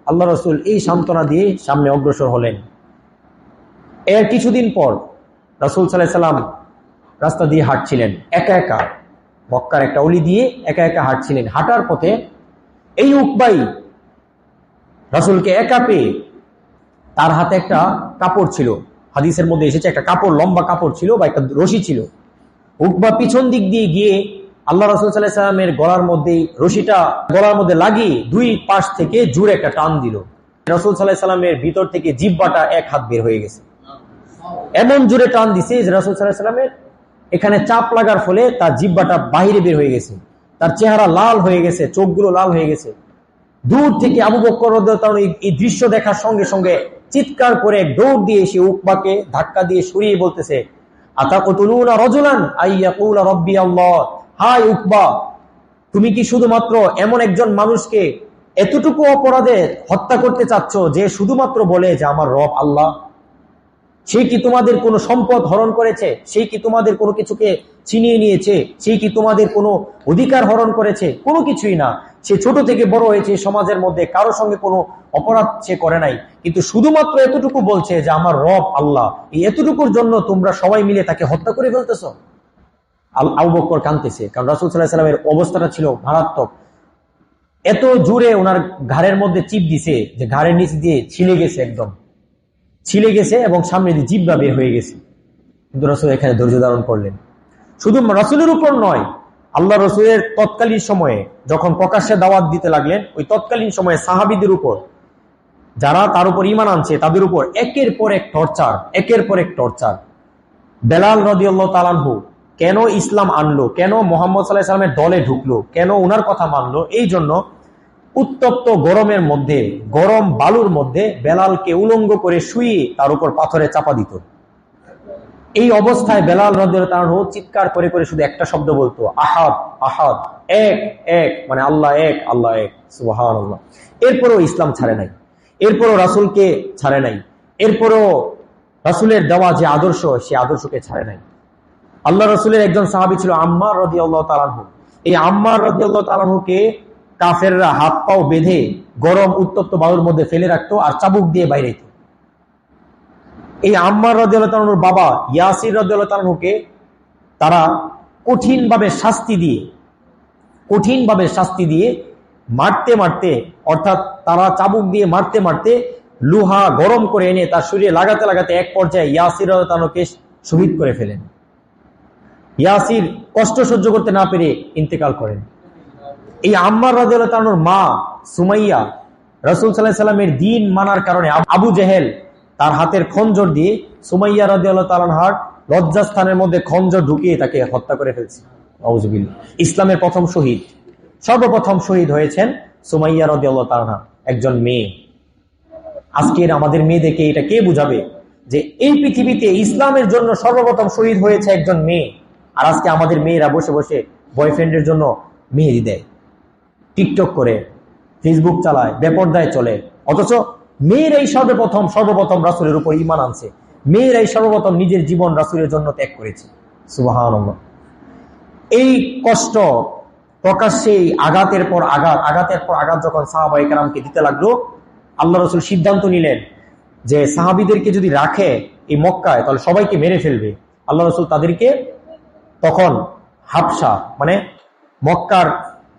আল্লাহ রাসূল এই সান্ত্বনা দিয়ে সামনে অগ্রসর হলেন। এর কিছুদিন পর রাসূল সাল্লাল্লাহু আলাইহি ওয়াসাল্লাম রাস্তা দিয়ে হাঁটছিলেন একা একা, মক্কার একটা অলি দিয়ে একা একা হাঁটছিলেন। হাঁটার পথে এই উকবাই রাসূলকে একা পেয়ে, তার হাতে একটা কাপড় ছিল, হাদিসের মধ্যে এসেছে একটা কাপড়, লম্বা কাপড় ছিল বা একটা রশি ছিল। উকবা পিছন দিক দিয়ে গিয়ে আল্লাহ রাসূল সাল্লাল্লাহু আলাইহি ওয়াসাল্লামের গলার মধ্যে রশিটা গলার মধ্যে লাগিয়ে দুই পাশ থেকে জোরে একটা টান দিল। রাসূল সাল্লাল্লাহু আলাইহি ওয়াসাল্লামের ভিতর থেকে জিহ্বাটা এক হাত বের হয়ে গেছে। এমন জোরে টান দিছে যে রাসূল সাল্লাল্লাহু আলাইহি ওয়াসাল্লামের এখানে চাপ লাগার ফলে তার জিহ্বাটা বাহিরে বের হয়ে গেছে, তার চেহারা লাল হয়ে গেছে, চোখগুলো লাল হয়ে গেছে। দূর থেকে আবু বকর রাদিয়াল্লাহু আনহু এই দৃশ্য দেখার সঙ্গে সঙ্গে চিৎকার করে দৌড় দিয়ে এসে উকবাকে ধাক্কা দিয়ে সরিয়ে বলতেছে, আতাকতুলুনা রাজুলান আইয়াকুলা রাব্বি আল্লাহ। হায় উকবা, তুমি কি শুধুমাত্র এমন একজন মানুষকে এতটুকু অপরাধে হত্যা করতে চাচ্ছ যে শুধুমাত্র বলে যে আমার রব আল্লাহ? সে কি তোমাদের কোনো সম্পদ হরণ করেছে? সেই কি তোমাদের কোনো কিছুকে ছিনিয়ে নিয়েছে? সেই কি তোমাদের কোনো অধিকার হরণ করেছে? কোনো কিছুই না। সে ছোট থেকে বড় হয়েছে সমাজের মধ্যে, কারোর সঙ্গে কোনো অপরাধ সে করে নাই, কিন্তু শুধুমাত্র এতটুকু বলছে যে আমার রব আল্লাহ। এই এতটুকুর জন্য তোমরা সবাই মিলে তাকে হত্যা করে ফেলতেছ। আবু বকর কাঁদতেছে, কারণ রাসূল সাল্লাল্লাহু আলাইহি ওয়াসাল্লামের অবস্থাটা ছিল মারাত্মক। এত জোরে ওনার ঘাড়ের মধ্যে চিপ দিছে যে ঘাড়ের নিচ দিয়ে ছিলে গেছে, একদম ছিলে গেছে এবং সামনে দিয়ে জিহ্বা বের হয়ে গেছে। কিন্তু রাসূল এখানে ধৈর্য ধারণ করলেন। শুধু রাসূলের উপর নয়, আল্লাহ রসুলের তৎকালীন সময়ে যখন প্রকাশ্যে দাওয়াত দিতে লাগলেন, ওই তৎকালীন সময়ে সাহাবীদের উপর, যারা তার উপর ঈমান আনছে তাদের উপর একের পর এক টর্চার, একের পর এক টর্চার। বেলাল রাদিয়াল্লাহু তাআলা আনহু কেন ইসলাম আনলো, কেন মুহাম্মদ সাল্লাল্লাহু আলাইহি ওয়াসাল্লামের দলে ঢুকলো, কেন ওনার কথা মানলো, এই জন্য উত্তপ্ত গরমের মধ্যে, গরম বালুর মধ্যে বেলালকে উলঙ্গ করে শুয়ে তার উপর পাথরে চাপা দিত। এই অবস্থায় বেলাল রাদিয়াল্লাহু তাআলা চিৎকার করে করে শুধু একটা শব্দ বলতো, আহাদ আহাদ, এক এক, মানে আল্লাহ এক, আল্লাহ এক, সুবহানাল্লাহ। এরপরও ইসলাম ছাড়ে নাই, এরপরও রাসূলকে ছাড়ে নাই, এরপরও রাসূলের দেওয়া যে আদর্শ, সে আদর্শকে ছাড়ে নাই। আল্লাহ রাসূলের একজন সাহাবী ছিল আম্মার রাদিয়াল্লাহু তাআলা আনহু। এই আম্মার রাদিয়াল্লাহু তাআলা আনহুকে কাফেররা হাত পাও বেঁধে গরম উত্তপ্ত বালুর মধ্যে ফেলে রাখতো আর চাবুক দিয়ে বাইরে দিত। এই আম্মার রাদিয়াল্লাহু তাআলার বাবা ইয়াসির রাদিয়াল্লাহু তাআলাকে তারা কঠিনভাবে শাস্তি দিয়ে মারতে মারতে, অর্থাৎ তারা চাবুক দিয়ে মারতে মারতে লোহা গরম করে এনে তার শরীরে লাগাতে লাগাতে এক পর্যায়ে ইয়াসির রাদিয়াল্লাহু তাআলাকে শহীদ করে ফেলেন। ইয়াসির কষ্ট সহ্য করতে না পেরে ইন্তেকাল করেন। এই আম্মার রাদিয়াল্লাহু তাআলার মা সুমাইয়া রাসূল সাল্লাল্লাহু আলাইহি ওয়াসাল্লামের দ্বীন মানার কারণে আবু জেহেল তার হাতের খঞ্জর দিয়ে সুমাইয়া রাদিয়াল্লাহু তাআলা আনহার লজ্জাস্থানের মধ্যে খঞ্জর ঢুকিয়ে তাকে হত্যা করে ফেলছে। নাউযুবিল্লাহ। ইসলামের প্রথম শহীদ, সর্বপ্রথম শহীদ হয়েছেন সুমাইয়া রাদিয়াল্লাহু তাআলা আনহা, একজন মেয়ে। আজকের আমাদের মেয়েদেরকে এটা কে বুঝাবে যে এই পৃথিবীতে ইসলামের জন্য সর্বপ্রথম শহীদ হয়েছে একজন মেয়ে? আর আজকে আমাদের মেয়েরা বসে বসে বয়ফ্রেন্ডের জন্য মেহেদি দেয়, টিকটক করে, ফেসবুক চালায়, বেপরদায় চলে। অথচ মেয়েরাই সর্বপ্রথম রাসূলের উপর ঈমান আনছে, মেয়েরাই সর্বপ্রথম নিজের জীবন রাসূলের জন্য ত্যাগ করেছে। সুবহানাল্লাহ। এই কষ্ট প্রকাশ্যে আঘাতের পর আঘাত যখন সাহাবায়ে কেরামকে দিতে লাগলো, আল্লাহ রাসূল সিদ্ধান্ত নিলেন যে সাহাবীদেরকে যদি রাখে এই মক্কায় তাহলে সবাইকে মেরে ফেলবে। আল্লাহ রাসূল তাদেরকে তখন হাবশা, মানে মক্কার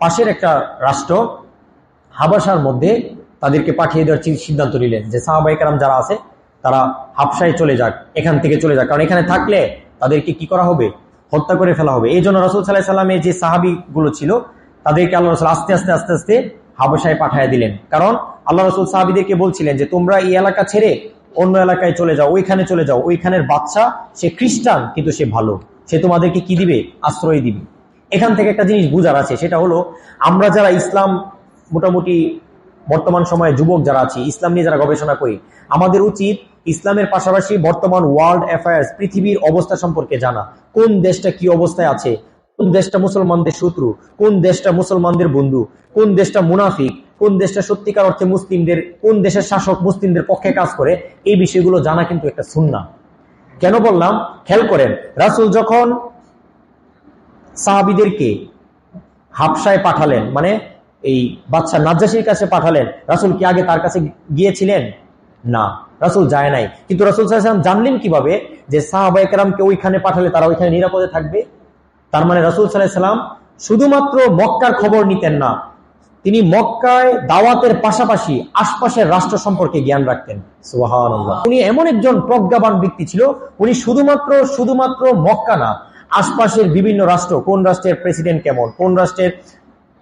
পাশের একটা রাষ্ট্র হাবাসার মধ্যে তাদেরকে পাঠিয়ে দেওয়ার সিদ্ধান্ত নিলেন যে সাহাবায়ে কেরাম যারা আছে তারা হাবশায় চলে যাক, এখান থেকে চলে যাক, কারণ এখানে থাকলে তাদেরকে কি করা হবে, হত্যা করে ফেলা হবে। এই জন্য রাসূল সাল্লাল্লাহু আলাইহি ওয়াসাল্লামের যে সাহাবীগুলো ছিল তাদেরকে আল্লাহ রাসূল আস্তে আস্তে হাবশায় পাঠিয়ে দিলেন। কারণ আল্লাহ রাসূল সাহাবীদেরকে বলছিলেন যে তোমরা এই এলাকা ছেড়ে অন্য এলাকায় চলে যাও, ওইখানে চলে যাও, ওইখানের বাদশা সে খ্রিস্টান কিন্তু সে ভালো, সে তোমাদেরকে কি দিবে, আশ্রয় দিবে। এখান থেকে একটা জিনিস বুঝার আছে, সেটা হলো আমরা যারা ইসলাম, মোটামুটি বর্তমান সময়ে যুবক যারা আছি, ইসলাম নিয়ে যারা গবেষণা করি, আমাদের উচিত ইসলামের পাশাপাশি বর্তমান ওয়ার্ল্ড অ্যাফেয়ার্স, পৃথিবীর অবস্থা সম্পর্কে জানা। কোন দেশটা কি অবস্থায় আছে, কোন দেশটা মুসলমানদের শত্রু, কোন দেশটা মুসলমানদের বন্ধু, কোন দেশটা মুনাফিক, কোন দেশটা সত্যিকার অর্থে মুসলিমদের, কোন দেশের শাসক মুসলিমদের পক্ষে কাজ করে, এই বিষয়গুলো জানা কিন্তু একটা সুন্নাহ। কেন বললাম, খেয়াল করেন, রাসূল যখন সাহাবীদেরকে হাবশায় পাঠালেন, মানে এই বাদশা নাজ্জাশীর কাছে পাঠালেন, রাসূল কি আগে তার কাছে গিয়েছিলেন? না, রাসূল যায় নাই। কিন্তু রাসূল সাল্লাল্লাহু আলাইহি ওয়াসাল্লাম জানলেন কিভাবে যে সাহাবায়ে কেরামকে ওইখানে পাঠালে তারা ওইখানে নিরাপদে থাকবে? তার মানে রাসূল সাল্লাল্লাহু আলাইহি ওয়াসাল্লাম শুধুমাত্র মক্কার খবর নিতেন না, তিনি মক্কায় দাওয়াতের পাশাপাশি আশপাশের রাষ্ট্র সম্পর্কে জ্ঞান রাখতেন। সুবহানাল্লাহ। উনি এমন একজন প্রজ্ঞাবান ব্যক্তি ছিল, উনি শুধুমাত্র মক্কা না, আশপাশের বিভিন্ন রাষ্ট্র, কোন রাষ্ট্রের প্রেসিডেন্ট কেমন, কোন রাষ্ট্রের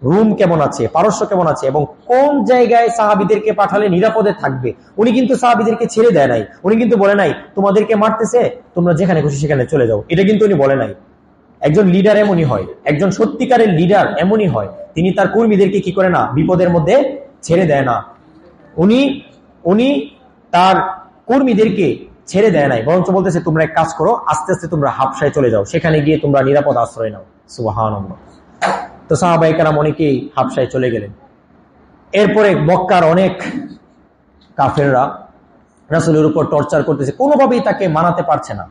রুম কেমন আছে, পারস্য কেমন আছে, এবং কোন জায়গায় সাহাবীদেরকে পাঠালে নিরাপদে থাকবে, উনি কিন্তু সাহাবীদেরকে ছেড়ে দেয় নাই। উনি কিন্তু বলে নাই তোমাদেরকে মারতেছে, তোমরা যেখানে খুশি সেখানে চলে যাও, এটা কিন্তু উনি বলে নাই। একজন লিডার এমনই হয়, একজন সত্যিকারের লিডার এমনই হয়, তিনি তার কর্মীদেরকে কি করে না, বিপদের মধ্যে ছেড়ে দেয় না। উনি তার কর্মীদেরকে ছেড়ে দেয় নাই, বরঞ্চ বলতেছে তোমরা এক কাজ করো, আস্তে আস্তে তোমরা হাবশায় চলে যাও, সেখানে গিয়ে তোমরা নিরাপদ আশ্রয় নাও। সুবহানাল্লাহ। তো সাহাবায়ে কেরাম অনেকেই হাবশায় চলে গেলেন। এরপরে মক্কার অনেক কাফেররা রাসূলের উপর টর্চার করতেছে, কোনোভাবেই তাকে মানাতে পারছে না।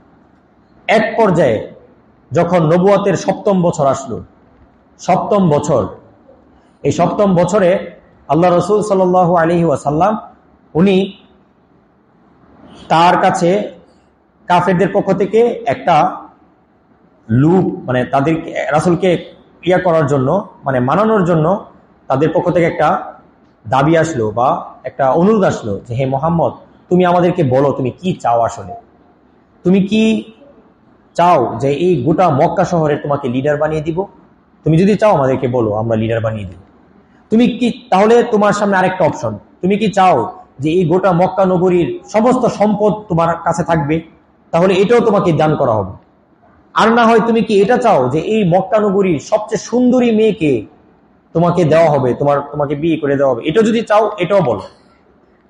এক পর্যায়ে যখন নবুয়তের ৭ম বছর আসলো, ৭ম বছর, এই ৭ম বছরে আল্লাহ রসুল সাল্লাল্লাহু আলাইহি ওয়াসাল্লাম উনি তার কাছে কাফেরদের পক্ষ থেকে একটা লুপ, মানে তাদের রাসূলকে ইয়া করার জন্য, মানে মানানোর জন্য তাদের পক্ষ থেকে একটা দাবি আসলো বা একটা অনুরোধ আসলো যে হে মুহাম্মদ, তুমি আমাদেরকে বলো তুমি কি চাও, আসলে তুমি কি চাও যে এই গোটা মক্কা শহরে তোমাকে লিডার বানিয়ে দিব? তুমি যদি চাও আমাদেরকে বলো, আমরা লিডার বানিয়ে দিব। তুমি কি, তাহলে তোমার সামনে আরেকটা অপশন, তুমি কি চাও যে এই গোটা মক্কা নগরীর সমস্ত সম্পদ তোমার কাছে থাকবে? তাহলে এটাও তোমাকে দান করা হবে। আর না হয় তুমি কি এটা চাও যে এই মক্কা নগরীর সবচেয়ে সুন্দরী মেয়েকে তোমাকে দেওয়া হবে, তোমাকে বিয়ে করে দেওয়া হবে? এটা যদি চাও এটাও বলো,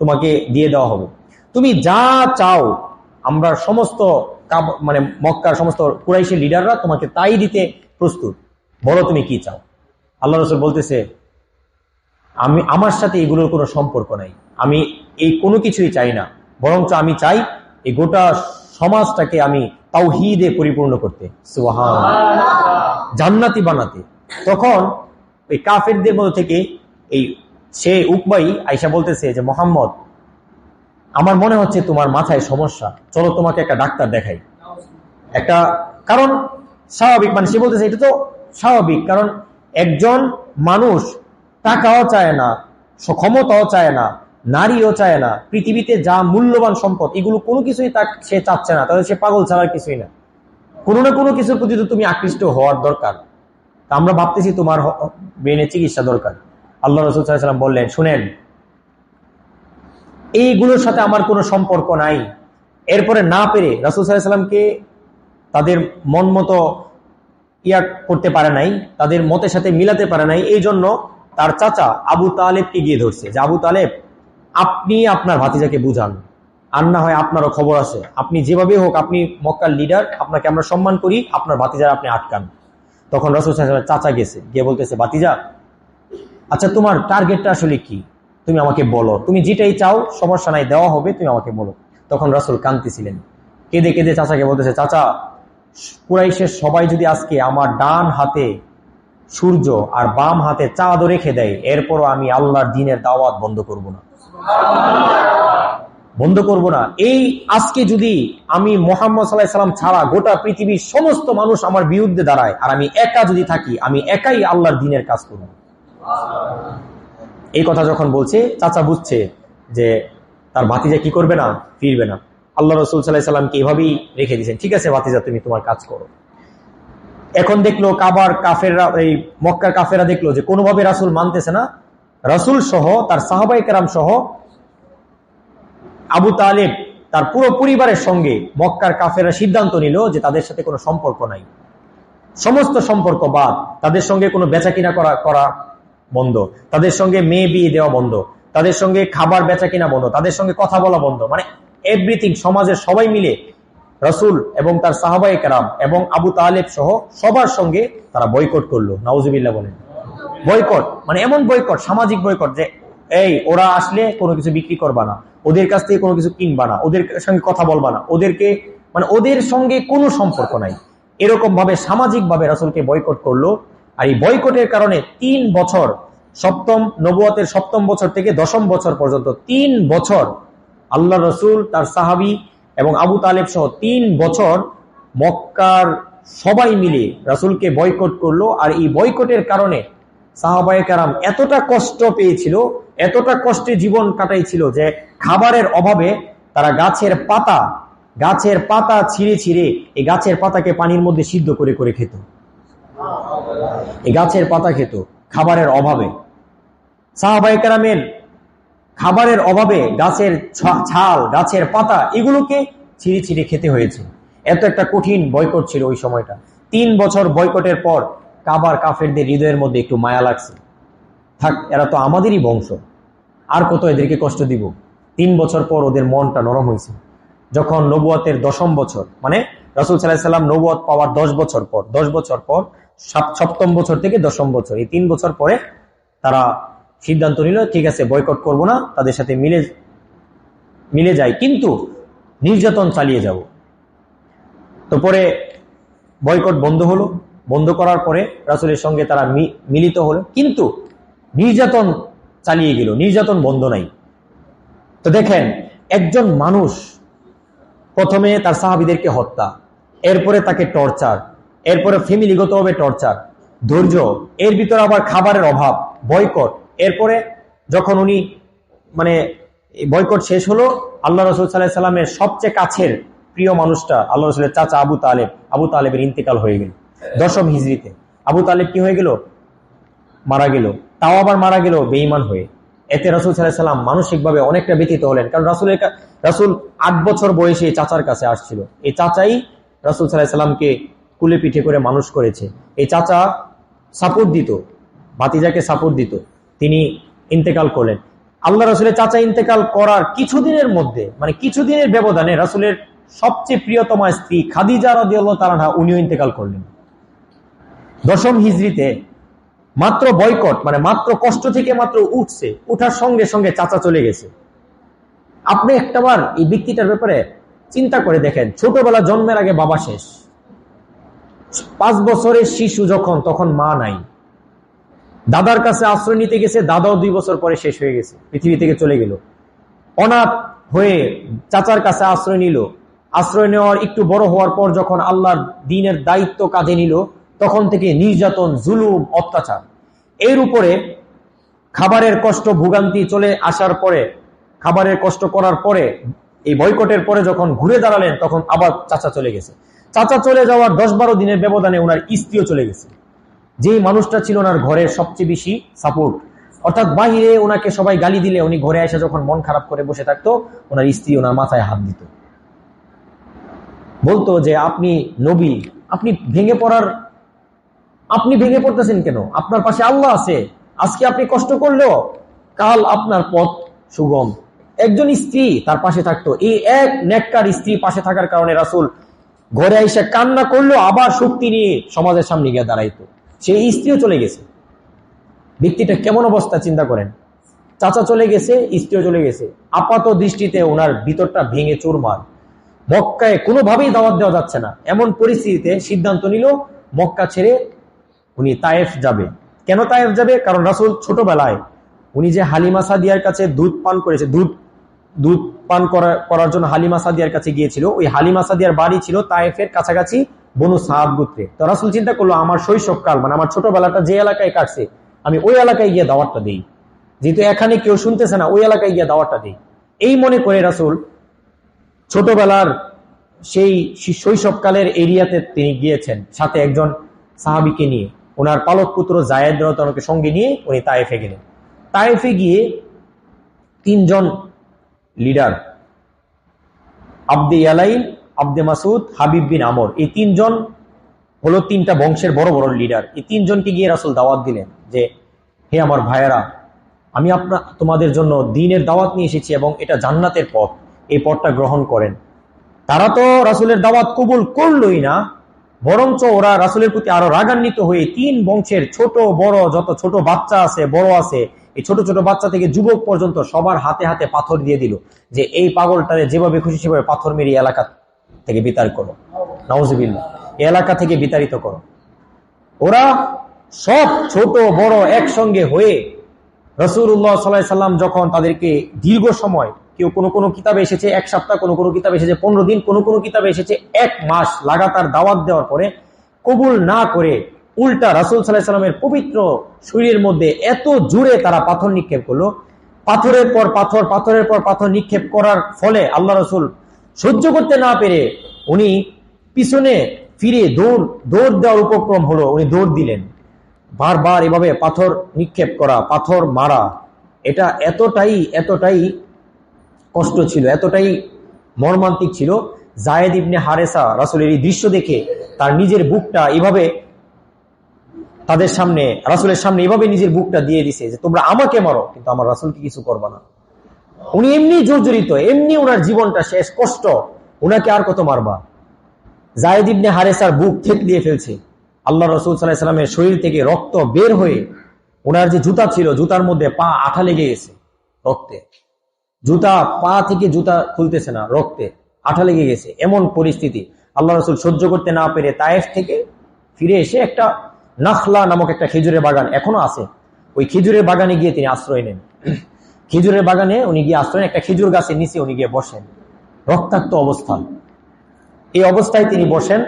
তোমাকে দিয়ে দেওয়া হবে। তুমি যা চাও, আমরা সমস্ত মানে মক্কার সমস্ত কুরাইশের লিডাররা তোমাকে তাই দিতে প্রস্তুত, বলো তুমি কি চাও। আল্লাহ রাসূল বলতেছে, আমার সাথে এগুলোর কোনো সম্পর্ক নাই, আমি এই কোনো কিছুই চাই না, বরঞ্চ আমি চাই এই গোটা সমাজটাকে আমি তাওহীদে পরিপূর্ণ করতে, সুবহানাল্লাহ, জান্নাতি বানাতে। তখন ওই কাফেরদের মধ্যে থেকে এই সে উকবাই আয়েশা বলতেছে যে মুহাম্মদ, আমার মনে হচ্ছে তোমার মাথায় সমস্যা, চলো তোমাকে একটা ডাক্তার দেখাই। একটা কারণ স্বাভাবিক, মানে সে বলতেছে এটা তো স্বাভাবিক, কারণ একজন মানুষ টাকাও চায় না, ক্ষমতাও চায় না, নারীও চায় না, পৃথিবীতে যা মূল্যবান সম্পদ এগুলো কোনো কিছুই সে চাচ্ছে না, তাহলে সে পাগল ছাড়ার কিছুই না। কোনো না কোনো কিছুর প্রতি তো তুমি আকৃষ্ট হওয়ার দরকার। তা আমরা ভাবতেছি তোমার ব্রেনের চিকিৎসা দরকার। আল্লাহ রাসূল সাল্লাল্লাহু আলাইহি ওয়াসাল্লাম বললেন, শুনেন, এইগুলোর সাথে আমার কোনো সম্পর্ক নাই। এরপরে না পেরে রাসূল সাল্লাল্লাহু আলাইহি ওয়াসাল্লামকে তাদের মন মতো ইয়া করতে পারে নাই, তাদের মতের সাথে মিলাতে পারে নাই, এই জন্য তার চাচা আবু তালেবকে গিয়ে ধরছে যে আবু তালেব, আপনি আপনার ভাতিজাকে বুঝান, আর না হয় আপনারও খবর আছে, আপনি যেভাবে হোক, আপনি মক্কার লিডার, আপনাকে আমরা সম্মান করি, আপনার ভাতিজার আপনি আটকান। তখন রাসূল সাল্লাল্লাহু আলাইহি ওয়াসাল্লাম চাচা গেছে, গিয়ে বলতেছে, ভাতিজা, আচ্ছা তোমার টার্গেটটা আসলে কি, তুমি আমাকে বলো, তুমি যেটাই চাও সমস্যা নাই, দেওয়া হবে, তুমি আমাকে বলো। তখন রাসূল কাঁদতেছিলেন, কেঁদে কেঁদে চাচাকে বলতেছে, চাচা, কুরাইশের সবাই যদি আজকে আমার ডান হাতে সূর্য আর বাম হাতে চাঁদও রেখে দেয়, এরপরও আমি আল্লাহর দ্বীনের দাওয়াত বন্ধ করব না, বন্ধ করব না। এই আজকে যদি আমি মুহাম্মদ সাল্লাল্লাহু আলাইহি ওয়াসাল্লাম ছাড়া গোটা পৃথিবীর সমস্ত মানুষ আমার বিরুদ্ধে দাঁড়ায়, আর আমি একা যদি থাকি, আমি একাই আল্লাহর দ্বীনের কাজ করব। এই কথা যখন বলছে, চাচা বুঝছে যে তার ভাতিজা কি করবে না, ফিরবে না। আল্লাহ রাসূল সাল্লাল্লাহু আলাইহি ওয়াসাল্লামকে এভাবেই রেখে দিয়েছেন, ঠিক আছে ভাতিজা, তুমি তোমার কাজ করো। এখন দেখলো কাবার কাফেররা, এই মক্কার কাফেররা দেখলো যে কোনোভাবে রাসূল মানতেছে না। রাসূল সহ তার সাহাবায়ে কেরাম সহ আবু তালেব তার পুরো পরিবারের সঙ্গে মক্কার কাফেররা সিদ্ধান্ত নিল যে তাদের সাথে কোনো সম্পর্ক নাই, সমস্ত সম্পর্ক বাদ, তাদের সঙ্গে কোনো বেচা কিনা করা বন্ধ, তাদের সঙ্গে মেয়ে বিয়ে দেওয়া বন্ধ, তাদের সঙ্গে খাবার বেচা কিনা বন্ধ, তাদের সঙ্গে কথা বলা বন্ধ, মানে এভরিথিং। সমাজের সবাই মিলে রাসূল এবং তার সাহাবায়ে কেরাম এবং আবু তালেব সহ সবার সঙ্গে তারা বয়কট করলো। নাউজুবিল্লাহ বলেন। বয়কট মানে এমন বয়কট, সামাজিক বয়কট, যে এই ওরা আসলে কোনো কিছু বিক্রি করবা না, ওদের কাছ থেকে কোনো কিছু কিনবা না, ওদের সঙ্গে কথা বলবা না, ওদেরকে মানে ওদের সঙ্গে কোনো সম্পর্ক নাই, এরকম ভাবে সামাজিক ভাবে রাসূলকে বয়কট করলো। আর এই বয়কটের কারণে 3 বছর, নবুয়তের 7ম বছর থেকে 10ম বছর পর্যন্ত 3 বছর আল্লাহ রাসূল, তার সাহাবী এবং আবু তালেব সহ 3 বছর মক্কার সবাই মিলে রাসূলকে বয়কট করলো। আর এই বয়কটের কারণে সাহাবায়ে কেরাম এতটা কষ্ট পেয়েছিল, এতটা কষ্টে জীবন কাটাইছিল যে খাবারের অভাবে তারা গাছের পাতা ছিঁড়ে ছিঁড়ে এই গাছের পাতাকে পানির মধ্যে সিদ্ধ করে করে খেত। এই গাছের পাতা খেত খাবারের অভাবে। সাহাবায়ে কেরামের খাবারের অভাবে গাছের ছাল, গাছের পাতা এগুলোকে ছিঁড়ে ছিঁড়ে খেতে হয়েছে। এত একটা কঠিন বয়কট ছিল ওই সময়টা। 3 বছর বয়কটের পর কাবার কাফেরদের হৃদয়ের মধ্যে একটু মায়া লাগছে, থাক এরা তো আমাদেরই বংশ, আর কত এদেরকে কষ্ট দিব। 3 বছর পর ওদের মনটা নরম হয়েছে। যখন নবুয়তের 10ম বছর, মানে রাসূল সাল্লাল্লাহু আলাইহি ওয়াসাল্লাম নবুয়ত পাওয়ার 10 বছর পর 7ম বছর থেকে 10ম বছর, এই 3 বছর পরে তারা সিদ্ধান্ত নিল ঠিক আছে বয়কট করব না, তাদের সাথে মিলে যায়, কিন্তু নির্যাতন চালিয়ে যাব। তো পরে বয়কট বন্ধ হলো, বন্ধ করার পরে রাসূলের সঙ্গে তারা মিলিত হলো, কিন্তু নির্যাতন চালিয়ে গেল, নির্যাতন বন্ধ নাই। তো দেখেন, একজন মানুষ প্রথমে তার সাহাবীদেরকে হত্যা, এরপরে তাকে টর্চার, এরপরে ফ্যামিলিগতভাবে টর্চার, ধৈর্য, এর ভিতরে আবার খাবারের অভাব, বয়কট। এরপরে যখন উনি মানে বয়কট শেষ হলো, আল্লাহ রাসূল সাল্লাল্লাহু আলাইহি সাল্লামের সবচেয়ে কাছের প্রিয় মানুষটা আল্লাহ রাসূলের চাচা আবু তালেবের ইন্তেকাল হয়ে গেল 10ম হিজরিতে। আবু তালেব কি হয়ে গেল? মারা গেল। তাও আবার মারা গেল বেঈমান হয়ে। এতে রাসূল সাল্লাল্লাহু আলাইহি সাল্লাম মানসিকভাবে অনেকটা ব্যথিত হলেন, কারণ রাসূল 8 বছর বয়সে চাচার কাছে আসছিল। এই চাচাই রাসূল সাল্লাল্লাহু আলাইহি সাল্লামকে কুলে পিঠে করে মানুষ করেছে। এই চাচা সাপোর্ট দিত, ভাতিজাকে সাপোর্ট দিত। তিনি ইন্তেকাল করলেন। আল্লাহ রাসূলের চাচা ইন্তেকাল করার কিছুদিনের মধ্যে, মানে কিছুদিনের ব্যবধানে রাসূলের সবচেয়ে প্রিয়তমা স্ত্রী খাদিজা রাদিয়াল্লাহু তাআলা আনহা উনিও ইন্তেকাল করলেন 10ম হিজরিতে। মাত্র বয়কট, মানে মাত্র কষ্ট থেকে মাত্র উঠার সঙ্গে সঙ্গে চাচা চলে গেছে। আপনি একটাবার এই ব্যক্তিটার ব্যাপারে চিন্তা করে দেখেন, ছোটবেলা জন্মের আগে বাবা শেষ, 5 বছরের শিশু তখন মা নাই, দাদার কাছে আশ্রয় নিতে গেছে, দাদাও 2 বছর পরে শেষ হয়ে গেছে, পৃথিবী থেকে চলে গেল। অনাথ হয়ে চাচার কাছে আশ্রয় নিল। আশ্রয় নেওয়ার একটু বড় হওয়ার পর যখন আল্লাহর দ্বীনের দায়িত্ব কাঁধে নিল, তখন থেকে নির্যাতন, জুলুম, অত্যাচার। এর উপরে খাবারের কষ্ট, ভোগান্তি চলে আসার পরে, খাবারের কষ্ট করার পরে, এই বয়কটের পরে যখন ঘুরে দাঁড়ালেন, তখন আবার চাচা চলে গেছে। চাচা চলে যাওয়ার 10-12 দিনের ব্যবধানে ওনার স্ত্রীও চলে গেছে। যেই মানুষটা ছিল ওনার ঘরের সবচেয়ে বেশি সাপোর্ট, অর্থাৎ বাহিরে ওনাকে সবাই গালি দিলে উনি ঘরে এসে যখন মন খারাপ করে বসে থাকতো, ওনার স্ত্রী ওনার মাথায় হাত দিত, বলতো যে আপনি নবী, আপনি ভেঙে পড়তেছেন কেন? আপনার পাশে আল্লাহ আছে, আজকে আপনি কষ্ট করলেও কাল আপনার পথ সুগম। একজন স্ত্রী তার পাশে থাকতো। এই এক নেককার স্ত্রী পাশে থাকার কারণে রাসূল ঘরে এসে কান্না করলো, আবার শক্তি নিয়ে সমাজের সামনে গিয়ে দাঁড়াইতো। সেই স্ত্রীও চলে গেছে। ব্যক্তিটা কেমন অবস্থা চিন্তা করেন। চাচা চলে গেছে, স্ত্রীও চলে গেছে। আপাত দৃষ্টিতে ওনার ভিতরটা ভেঙে চুরমার। মক্কায় কোনোভাবেই দাওয়াত দেওয়া যাচ্ছে না, এমন পরিস্থিতিতে সিদ্ধান্ত নিল মক্কা ছেড়ে উনি তায়েফ যাবে। কেন তায়েফ যাবে? কারণ রাসূল ছোটবেলায় উনি যে হালিমা সাদিয়ার কাছে দুধ পান করেছে, দুধ পান করার জন্য হালিমা সাদিয়ার কাছে গিয়েছিল। ওই হালিমা সাদিয়ার বাড়ি ছিল তায়েফের কাছাকাছি বনু সাদ গোত্রে। তো রাসূল চিন্তা করলো আমার শৈশবকাল, মানে আমার ছোটবেলাটা যে এলাকায় কাটছে, আমি ওই এলাকায় গিয়ে দাওয়াতটা দিই, যেহেতু এখানে কেউ শুনতেছে না, ওই এলাকায় গিয়ে দাওয়াতটা দিই। এই মনে করে রাসূল ছোটবেলার সেই শৈশবকালের এরিয়াতে তিনি গিয়েছেন, সাথে একজন সাহাবীকে নিয়ে, ওনার পালক পুত্র যায়েদ রাদিয়াল্লাহু সঙ্গে নিয়ে উনি তায়েফে গেলেন। তায়েফে গিয়ে 3 জন লিডার, আব্দে ইয়ালাইল, আব্দে মাসুদ, হাবিব বিন আমর, এই 3 জন হলো 3টা বংশের বড় বড় লিডার। এই 3 জনকে গিয়ে রাসূল দাওয়াত দিলেন যে হে আমার ভাইয়েরা, আমি তোমাদের জন্য দ্বীনের দাওয়াত নিয়ে এসেছি এবং এটা জান্নাতের পথ, এই পথটা গ্রহণ করেন। তারা তো রাসূলের দাওয়াত কবুল করলই না, বরঞ্চ ওরা রাসূলের প্রতি আরো রাগান্বিত হয়ে 3 বংশের ছোট বড় যত ছোট বাচ্চা আছে, বড় আছে, এই ছোট ছোট বাচ্চা থেকে যুবক পর্যন্ত সবার হাতে হাতে পাথর দিয়ে দিল যে এই পাগলটারে যেভাবে খুশি সেভাবে পাথর মেরে এলাকা থেকে বিতাড়িত করো, নাউজুবিল্লাহ, এলাকা থেকে বিতাড়িত করো। ওরা সব ছোট বড় একসঙ্গে হয়ে রাসূলুল্লাহ সাল্লাল্লাহু আলাইহি সাল্লাম যখন তাদেরকে দীর্ঘ সময়, কেউ কোনো কিতাবে এসেছে 1 সপ্তাহ, কোনো কিতাবে এসেছে 15 দিন, কোনো কিতাবে এসেছে 1 মাস লাগাতার দাওয়াত দেওয়ার পরে কবুল না করে উল্টা রাসূল সাল্লাল্লাহু আলাইহি সাল্লামের পবিত্র শরীরের মধ্যে এত জোরে তারা পাথর নিক্ষেপ করলো, পাথরের পর পাথর নিক্ষেপ করার ফলে আল্লাহ রাসূল সহ্য করতে না পেরে উনি পিছনে ফিরে দৌড় দেওয়ার উপক্রম হলো। উনি দৌড় দিলেন। বারবার এভাবে পাথর নিক্ষেপ করা, পাথর মারা, এটা এতটাই কষ্ট ছিল, এতটাই মর্মান্তিক ছিল। যায়েদ ইবনে হারেসা রাসূলের এই দৃশ্য দেখে তার নিজের বুকটা এভাবে তাদের সামনে, রাসূলের সামনে এভাবে নিজের বুকটা দিয়ে দিছে যে তোমরা আমাকে মারো, কিন্তু আমার রাসূলকে কিছু করবে না। উনি এমনি জর্জরিত, এমনি ওনার জীবনটা শেষ, কষ্ট, ওনাকে আর কত মারবা। যায়েদ ইবনে হারেসার বুক থেতলিয়ে ফেলছে। আল্লাহ রাসূল সাল্লাল্লাহু আলাইহি সাল্লামের শরীর থেকে রক্ত বের হয়ে ওনার যে জুতা ছিল, জুতার মধ্যে পা আঠা লেগে গেছে রক্তে, জুতা পা থেকে জুতা খুলতেছে না, রক্তে আঠা লেগে গেছে, এমন পরিস্থিতি। আল্লাহ রাসূল সহ্য করতে না পেরে তায়েফ থেকে ফিরে এসে একটা নাখলা নামক একটা খেজুরের বাগান এখনো আছে, ওই খেজুরের বাগানে গিয়ে তিনি আশ্রয় নেন। খেজুরের বাগানে উনি গিয়ে আশ্রয় নেন, একটা খেজুর গাছের নিচে উনি গিয়ে বসেন, রক্তাক্ত অবস্থান। এই অবস্থায় তিনি বসেন।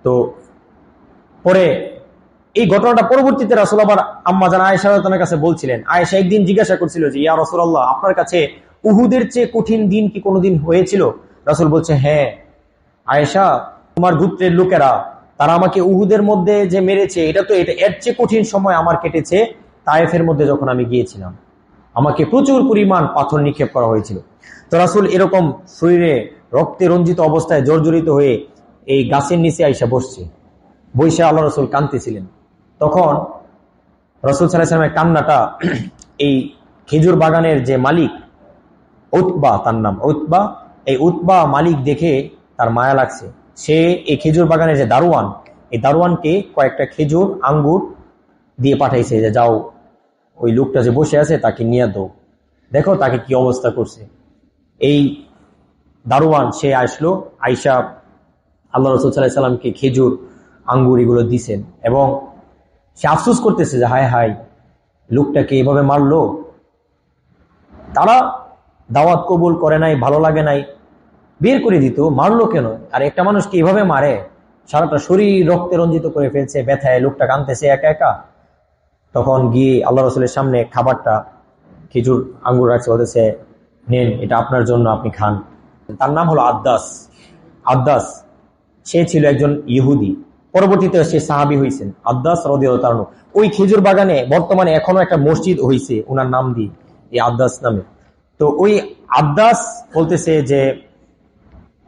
তো পরে এই ঘটনাটা পরবর্তীতে রাসূল আবার আম্মা জান আয়েশা রাদিয়াল্লাহু কাছে বলছিলেন। আয়েশা একদিন জিজ্ঞাসা করছিল যে, ইয়া রাসূলুল্লাহ, আপনার কাছে উহুদের চেয়ে কঠিন দিন কি কোনোদিন হয়েছিল? রাসূল বলছে, হ্যাঁ আয়েশা, তোমার গোত্রের লোকেরা তারা আমাকে উহুদের মধ্যে যে মেরেছে, এটা এর চেয়ে কঠিন সময় আমার কেটেছে তায়েফের মধ্যে যখন আমি গিয়েছিলাম, আমাকে প্রচুর পরিমাণ পাথর নিক্ষেপ করা হয়েছিল। তো রাসূল এরকম শরীরে রক্তে রঞ্জিত অবস্থায় জর্জরিত হয়ে এই গাছের নিচে আইসা বসছে, বৈশা আল্লাহ রাসূল কাঁদতেছিলেন। তখন রাসূল সাল্লাল্লাহু আলাইহি ওয়াসাল্লামের কান্নাটা এই খেজুর বাগানের যে মালিক, উতবা তার নাম, উতবা, এই উতবা মালিক দেখে তার মায়া লাগছে। সে এই খেজুর বাগানের যে দারোয়ান, এই দারোয়ানকে কয়েকটা খেজুর আঙ্গুর দিয়ে পাঠাইছে যে যাও ওই লোকটা যে বসে আছে তাকে নিয়ে দাও, দেখো তাকে কি অবস্থা করছে। এই দারোয়ান সে আসলো, আয়েশা আল্লাহ রাসূল সাল্লাল্লাহু আলাইহি ওয়াসাল্লামকে খেজুর আঙ্গুর এগুলো দিছেন, এবং সে আফসোস করতেছে যে হায় হায়, লোকটাকে এভাবে মারলো। তারা দাওয়াত কবুল করে নাই, ভালো লাগে নাই, বের করে দিত, মারলো কেন? আর একটা মানুষকে এভাবে মারে, সারাটা শরীর রক্তে রঞ্জিত করে ফেলছে, ব্যথায় লোকটা কাঁদতেছে একা একা। তখন গিয়ে আল্লাহ রাসূলের সামনে খাবারটা, খেজুর আঙ্গুর রাখছে, বলতেছে নেন, এটা আপনার জন্য, আপনি খান। তার নাম হলো আদ্দাস। আদ্দাস সে ছিল একজন ইহুদি, পরবর্তীতে সে সাহাবী হয়েছেন, আদ্দাস রাদিয়াল্লাহু আনহু। ওই খেজুর বাগানে বর্তমানে এখনো একটা মসজিদ হয়েছে ওনার নাম দিয়ে, এই আদ্দাস নামে। তো ওই আদ্দাস বলতেছে যে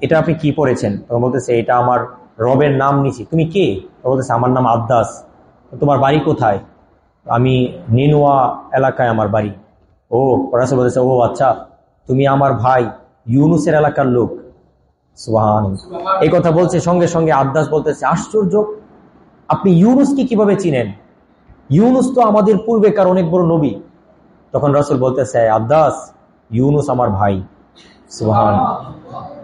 এটা আপনি কি পড়েছেন? তখন বলতেছে এটা আমার রবের নাম নিছি। তুমি কে? বলতেছে আমার নাম আদ্দাস। তোমার বাড়ি কোথায়? আমি নিনুয়া এলাকায় আমার বাড়ি। ও রাসূল বলতেছে, ও আচ্ছা, তুমি আমার ভাই ইউনুসের এলাকার লোক। সুবহানাল্লাহ। এই কথা বলছে, সঙ্গে সঙ্গে আদ্দাস বলতেছে, আশ্চর্য, আপনি ইউনুসকে কিভাবে চিনেন? ইউনুস তো আমাদের পূর্বেকার অনেক বড় নবী। তখন রাসূল বলতেছে, আদ্দাস, ইউনুস আমার ভাই। সুবহানাল্লাহ।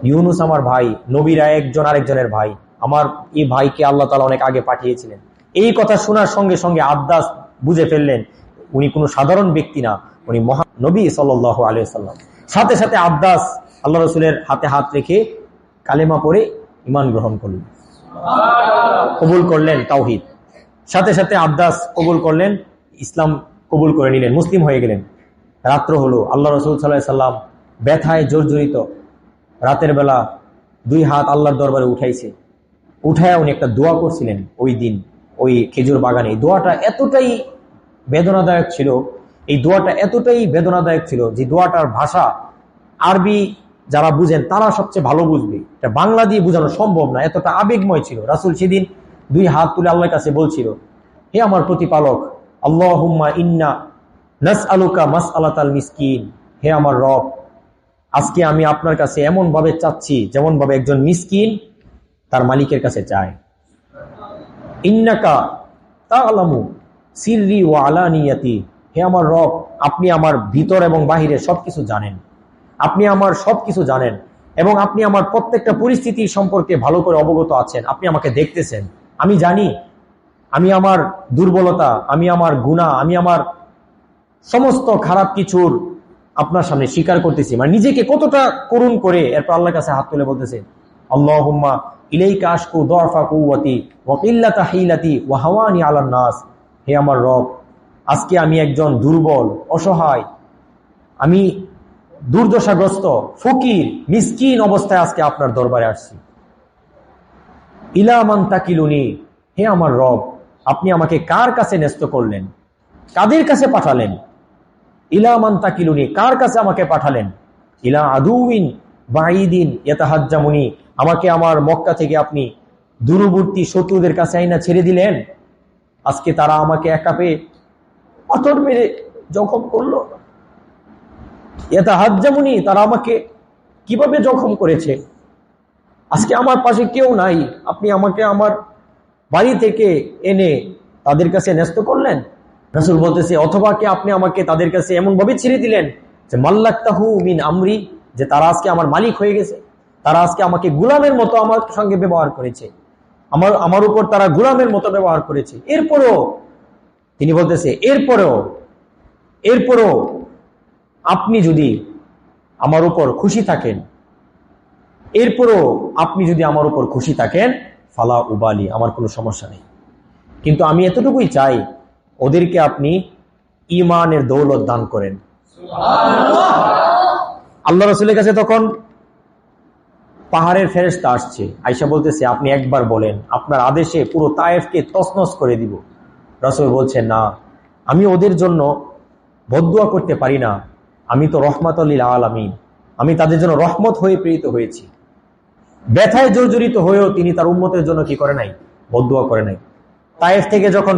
ইউনুস আমার ভাই, নবীরা একজন আরেকজনের ভাই, আমার এই ভাইকে আল্লাহ তাআলা অনেক আগে পাঠিয়েছিলেন। এই কথা শোনার সঙ্গে সঙ্গে আদ্দাস বুঝে ফেললেন উনি কোনো সাধারণ ব্যক্তি না, উনি মহান নবী সাল্লাল্লাহু আলাইহি ওয়াসাল্লাম। সাথে সাথে আদ্দাস আল্লাহ রাসূলের হাতে হাত রেখে কালেমা পড়ে ঈমান গ্রহণ করলেন, কবুল করলেন তাওহীদ। সাথে সাথে আদ্দাস কবুল করলেন, ইসলাম কবুল করে নিলেন, মুসলিম হয়ে গেলেন। রাত্র হলো, আল্লাহ রাসূল সাল্লাল্লাহু আলাইহি সাল্লাম ব্যথায় জর্জরিত, রাতের বেলা দুই হাত আল্লাহর দরবারে উঠাইছে, উঠায় উনি একটা দোয়া করছিলেন ওই দিন ওই খেজুর বাগানে। এই দোয়াটা এতটাই বেদনাদায়ক ছিল, এই দোয়াটা এতটাই বেদনাদায়ক ছিল যে দোয়াটার ভাষা আরবি যারা বুঝেন তারা সবচেয়ে ভালো বুঝবে, এটা বাংলা দিয়ে বোঝানো সম্ভব না, এতটা আবেগময় ছিল। রাসূল সেদিন দুই হাত তুলে আল্লাহর কাছে বলছিল, হে আমার প্রতিপালক, আল্লাহুম্মা ইন্না নাসআলুকা মাসআলাতাল মিসকিন, হে আমার রব, আজকে আমি আপনার কাছে এমন ভাবে চাচ্ছি যেমন ভাবে একজন মিসকিন তার মালিকের কাছে চায়। ইন্নাকা তা'লামু সিররি ওয়া আলানিয়াতি, হে আমার রব, আপনি আমার ভিতর এবং বাহিরে সবকিছু জানেন, আপনি আমার সবকিছু জানেন, এবং আপনি আমার প্রত্যেকটা পরিস্থিতি সম্পর্কে ভালো করে অবগত আছেন, আপনি আমাকে দেখতেছেন। আমি জানি আমি আমার দুর্বলতা, আমি আমার গুনাহ, আমি আমার সমস্ত খারাপ কিছুর আপনার সামনে স্বীকার করতেছি, মানে নিজেকে কতটা করুণ করে এরপর আল্লাহর কাছে হাত তুলে বলতেছে, আল্লাহুম্মা ইলাইকা আশকু দুআফা কুওয়াতি ওয়া কিল্লাতা হিলাতি ওয়া হাওয়ানি আলান নাস, হে আমার রব, আজকে আমি একজন দুর্বল, অসহায়, আমি দুর্দশাগ্রস্ত, ফকির, মিসকিন অবস্থায় আজকে আপনার দরবারে আসছি। ইলা মান তাকিলুনি, হে আমার রব, আপনি আমাকে কার কাছে ন্যস্ত করলেন, কাদের কাছে পাঠালেন? ইলা মান তাকিলুনি, কার কাছে আমাকে পাঠালেন? ইলা আদুইন বাঈদিন ইয়াতাহাজ্জামুনি, আমাকে আমার মক্কা থেকে আপনি দূরবর্তী শত্রুদের কাছে আইনা ছেড়ে দিলেন। আজকে তারা আমাকে একা পেয়ে পাথর মেরে জখম করলো। ইয়াতাহাজ্জামুনি, তারা আমাকে কিভাবে জখম করেছে। আজকে আমার পাশে কেউ নাই, আপনি আমাকে আমার বাড়ি থেকে এনে তাদের কাছে ন্যস্ত করলেন। রাসূল বলতেছে অথবা কি আপনি আমাকে তাদের কাছে এমন ভাবে ছেড়ে দিলেন যে মাল্লাকতাহু মিন আমরি, যে তারা আজকে আমার মালিক হয়ে গেছে, তারা আজকে আমাকে গোলামের মতো আমার সঙ্গে ব্যবহার করেছে, আমার উপর তারা গোলামের মতো ব্যবহার করেছে। এরপরেও তিনি বলতেছে এরপরেও আপনি যদি আমার উপর খুশি থাকেন, ফালা উবালি, আমার কোনো সমস্যা নেই, কিন্তু আমি এতটুকুই চাই ওদেরকে আপনি ঈমানের দৌলত দান করেন। আল্লাহ রাসূলের কাছে তখন পাহাড়ের ফেরেশতা আসছে। আয়েশা বলতেছে আপনি একবার বলেন, আপনার আদেশে পুরো তায়েফকে তছনছ করে দিব। রাসূল বলছেন না, আমি ওদের জন্য বদদুয়া করতে পারি না, আমি তো রহমাতুল লিল আলামিন, আমি তাদের জন্য রহমত হয়ে প্রেরিত হয়েছি। ব্যথায় জর্জরিত হয়েও তিনি তার উম্মতের জন্য কি করে নাই? বদদুয়া করে নাই। তায়েফ থেকে যখন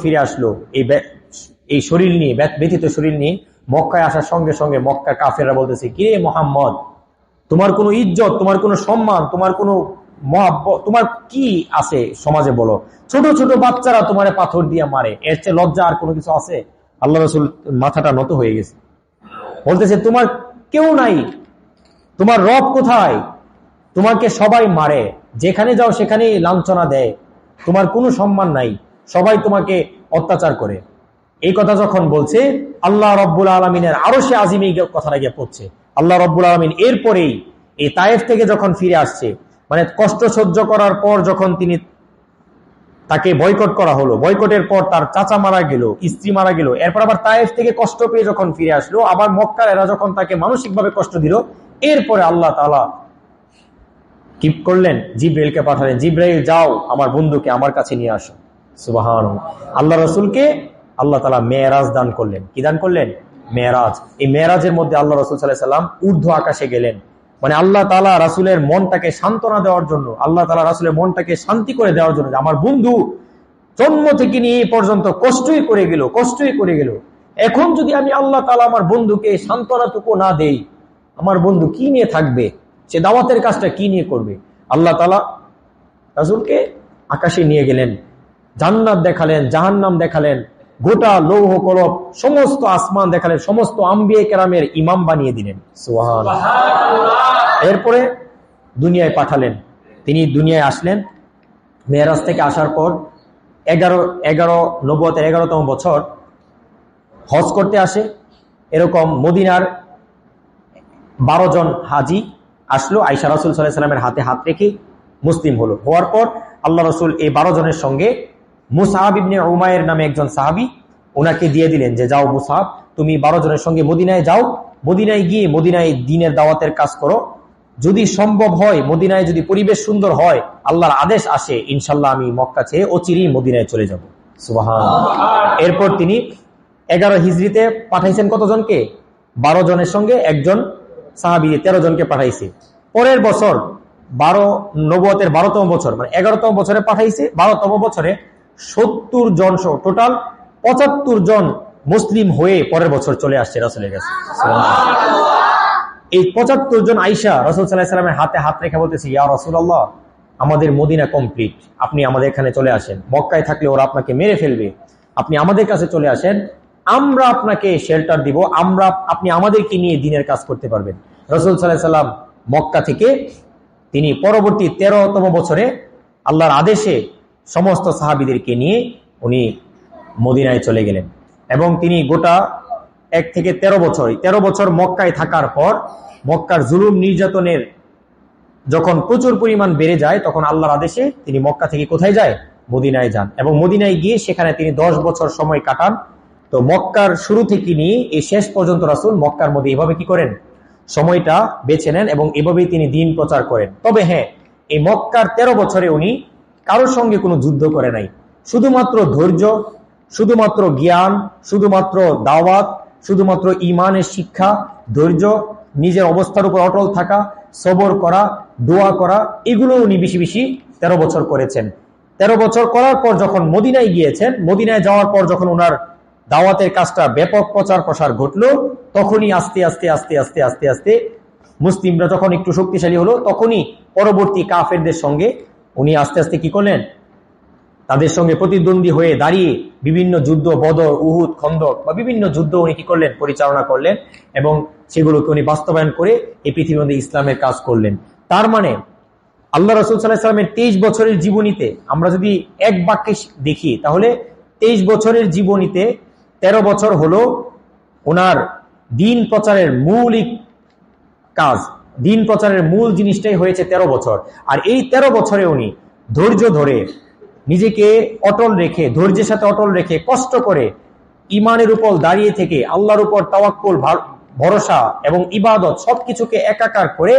ফিরে আসলো এই শরীর নিয়ে, ব্যথিত শরীর নিয়ে মক্কায় আসার সঙ্গে সঙ্গে মক্কার কাফেররা বলতেছে, কি রে মুহাম্মদ, তোমার কোনো ইজ্জত, তোমার কোনো সম্মান, তোমার কোনো মহাব্বত, তোমার কি আছে সমাজে বলো? ছোট ছোট বাচ্চারা তোমারে পাথর দিয়ে মারে, এর চেয়ে লজ্জা আর কোনো কিছু আছে? আল্লাহ রাসূল মাথাটা নত হয়ে গেছে, বলতেছে তোমার কেউ নাই, তোমার রব কোথায়? তোমাকে সবাই মারে, যেখানে যাও সেখানেই লাঞ্ছনা দেয়, তোমার কোনো সম্মান নাই, সবাই তোমাকে অত্যাচার করে। এই কথা যখন বলছে, আল্লাহ রব্বুল আলমিনের আরশে আজিম এই কথাটা গিয়ে পড়ছে। আল্লাহ রব্বুল আলমিন এরপরেই এই তায়েফ থেকে যখন ফিরে আসছে, মানে কষ্ট সহ্য করার পর যখন তাকে বয়কট করা হলো, বয়কটের পর তার চাচা মারা গেল, স্ত্রী মারা গেল, এরপর আবার তায়েফ থেকে কষ্ট পেয়ে যখন ফিরে আসলো, আবার মক্কার এরা যখন তাকে মানসিকভাবে কষ্ট দিল, এরপরে আল্লাহ তাআলা কি করলেন? জিব্রাইলকে পাঠালেন, জিব্রাইল যাও আমার বন্ধুকে আমার কাছে নিয়ে আসো। সুবহানাল্লাহ। আল্লাহ রাসূলকে আল্লাহ তাআলা মেরাজ দান করলেন। কি দান করলেন? মেরাজ। এই মেরাজের মধ্যে আল্লাহ রাসূল সাল্লাল্লাহু আলাইহি ওয়াসাল্লাম ঊর্ধ্ব আকাশে গেলেন, মানে আল্লাহ তাআলা রাসূলের মনটাকে সান্ত্বনা দেওয়ার জন্য, আল্লাহ তাআলা রাসূলের মনটাকে শান্তি করে দেওয়ার জন্য, আমার বন্ধু জন্ম থেকে নিয়ে এই পর্যন্ত কষ্টই করে গেল, এখন যদি আমি আল্লাহ তাআলা আমার বন্ধুকে সান্ত্বনাটুকু না দেই, আমার বন্ধু কি নিয়ে থাকবে? সে দাওয়াতের কাজটা কি নিয়ে করবে? আল্লাহ তাআলা রাসূলকে আকাশে নিয়ে গেলেন, জান্নাত দেখালেন, জাহান্নাম দেখালেন, গোটা লৌহ কলব সমস্ত আসমান দেখালেন, সমস্ত আম্বিয়া কেরামের ইমাম বানিয়ে দিলেন। সুবহানাল্লাহ। এরপরে দুনিয়ায় পাঠালেন, তিনি দুনিয়ায় আসলেন। মেরাজ থেকে আসার পর 11তম বছর হজ করতে আসে। এরকম মদিনার 12 জন হাজি আসলো, আয়েশা রাসূল সাল্লাল্লাহু আলাইহি ওয়াসাল্লামের হাতে হাত রেখে মুসলিম হওয়ার পর আল্লাহ রাসূল এই 12 জনের সঙ্গে মুসআব ইবনে উমাইর নামে একজন সাহাবী, ওনাকে দিয়ে দিলেন যে যাও মুসআব, তুমি 12 জনের সঙ্গে মদিনায় যাও, মদিনায় গিয়ে মদিনায় দ্বীনের দাওয়াতের কাজ করো, যদি সম্ভব হয়, মদিনায় যদি পরিবেশ সুন্দর হয়, আল্লাহর আদেশ আসে, ইনশাআল্লাহ আমি মক্কা ছেড়ে অচিরেই মদিনায় চলে যাব। সুবহানাল্লাহ। এরপর তিনি 11 হিজরিতে পাঠাইছেন কতজনকে? 12 জনের সঙ্গে একজন সাহাবী 13 জনকে পাঠাইছে। পরের বছর নবুয়তের 12তম বছর, মানে 11তম বছরে পাঠাইছে, 12তম বছরে 70 জন সহ টোটাল 75 জন মুসলিম হয়ে পরের বছর চলে আসছে রাসূলের কাছে। এই 75 জন আয়েশা রাসূল সাল্লাল্লাহু আলাইহি ওয়াসাল্লামের হাতে হাত রেখে বলতেছে, ইয়া রাসূলুল্লাহ, আমাদের মদিনা কমপ্লিট, আপনি আমাদের এখানে চলে আসেন, মক্কায় থাকলে ওরা আপনাকে মেরে ফেলবে, আপনি আমাদের কাছে চলে আসেন, আমরা আপনাকে শেল্টার দিব, আপনি আমাদেরকে নিয়ে দ্বীনের কাজ করতে পারবেন। রাসূল সাল্লাল্লাহু আলাইহি ওয়াসাল্লাম মক্কা থেকে তিনি পরবর্তী 13তম বছরে আল্লাহর আদেশে সমস্ত সাহাবীদেরকে নিয়ে উনি মদিনায় চলে গেলেন, এবং তিনি গোটা 1 থেকে 13 বছর মক্কায় থাকার পর মক্কার জুলুম নির্যাতনের যখন প্রচুর পরিমাণ বেড়ে যায়, তখন আল্লাহর আদেশে তিনি মক্কা থেকে কোথায় যায়? মদিনায় যান, এবং মদিনায় গিয়ে সেখানে তিনি 10 বছর সময় কাটান। তো মক্কার শুরু থেকে নিয়ে এই শেষ পর্যন্ত রাসূল মক্কার মধ্যে এভাবে কি করেন? সময়টা বেছে নেন, এবং এভাবেই তিনি দ্বীন প্রচার করেন। তবে হ্যাঁ, এই মক্কার 13 বছরে উনি কারোর সঙ্গে কোনো যুদ্ধ করে নাই, শুধুমাত্র ধৈর্য, শুধুমাত্র জ্ঞান, শুধুমাত্র দাওয়াত, শুধুমাত্র ঈমানের শিক্ষা, ধৈর্য, নিজের অবস্থার উপর অটল থাকা, সবর করা, দোয়া করা, এগুলো উনি বেশি বেশি 13 বছর করেছেন। 13 বছর করার পর যখন মদিনায় গিয়েছেন, মদিনায় যাওয়ার পর যখন ওনার দাওয়াতের কাজটা ব্যাপক প্রচার প্রসার ঘটলো, তখনই আস্তে আস্তে আস্তে আস্তে আস্তে আস্তে মুসলিমরা যখন একটু শক্তিশালী হলো, তখনই পরবর্তী কাফেরদের সঙ্গে উনি আস্তে আস্তে কি করলেন? তাদের সঙ্গে প্রতিদ্বন্দ্বী হয়ে দাঁড়িয়ে বিভিন্ন যুদ্ধ, বদর, উহুদ, খন্দক বা বিভিন্ন যুদ্ধ উনি কি করলেন, পরিচালনা করলেন এবং সেগুলোকে উনি বাস্তবায়ন করে এই পৃথিবীর মধ্যে ইসলামের কাজ করলেন। তার মানে আল্লাহ রাসূল সাল্লাল্লাহু আলাইহি ওয়াসাল্লামের 23 বছরের জীবনীতে আমরা যদি এক বাক্যে দেখি, তাহলে 23 বছরের জীবনীতে 13 বছর হলো ওনার দ্বীন প্রচারের মৌলিক কাজ, দ্বীন প্রচারের মূল জিনিসটাই হয়েছে 13 বছর। আর এই 13 বছরে উনি ধৈর্য ধরে, নিজেকে অটল রেখে, ধৈর্যের সাথে অটল রেখে, কষ্ট করে ইমানের উপর দাঁড়িয়ে থেকে আল্লাহর উপর তাওয়াক্কুল, ভরসা এবং ইবাদত সবকিছুকে একাকার করে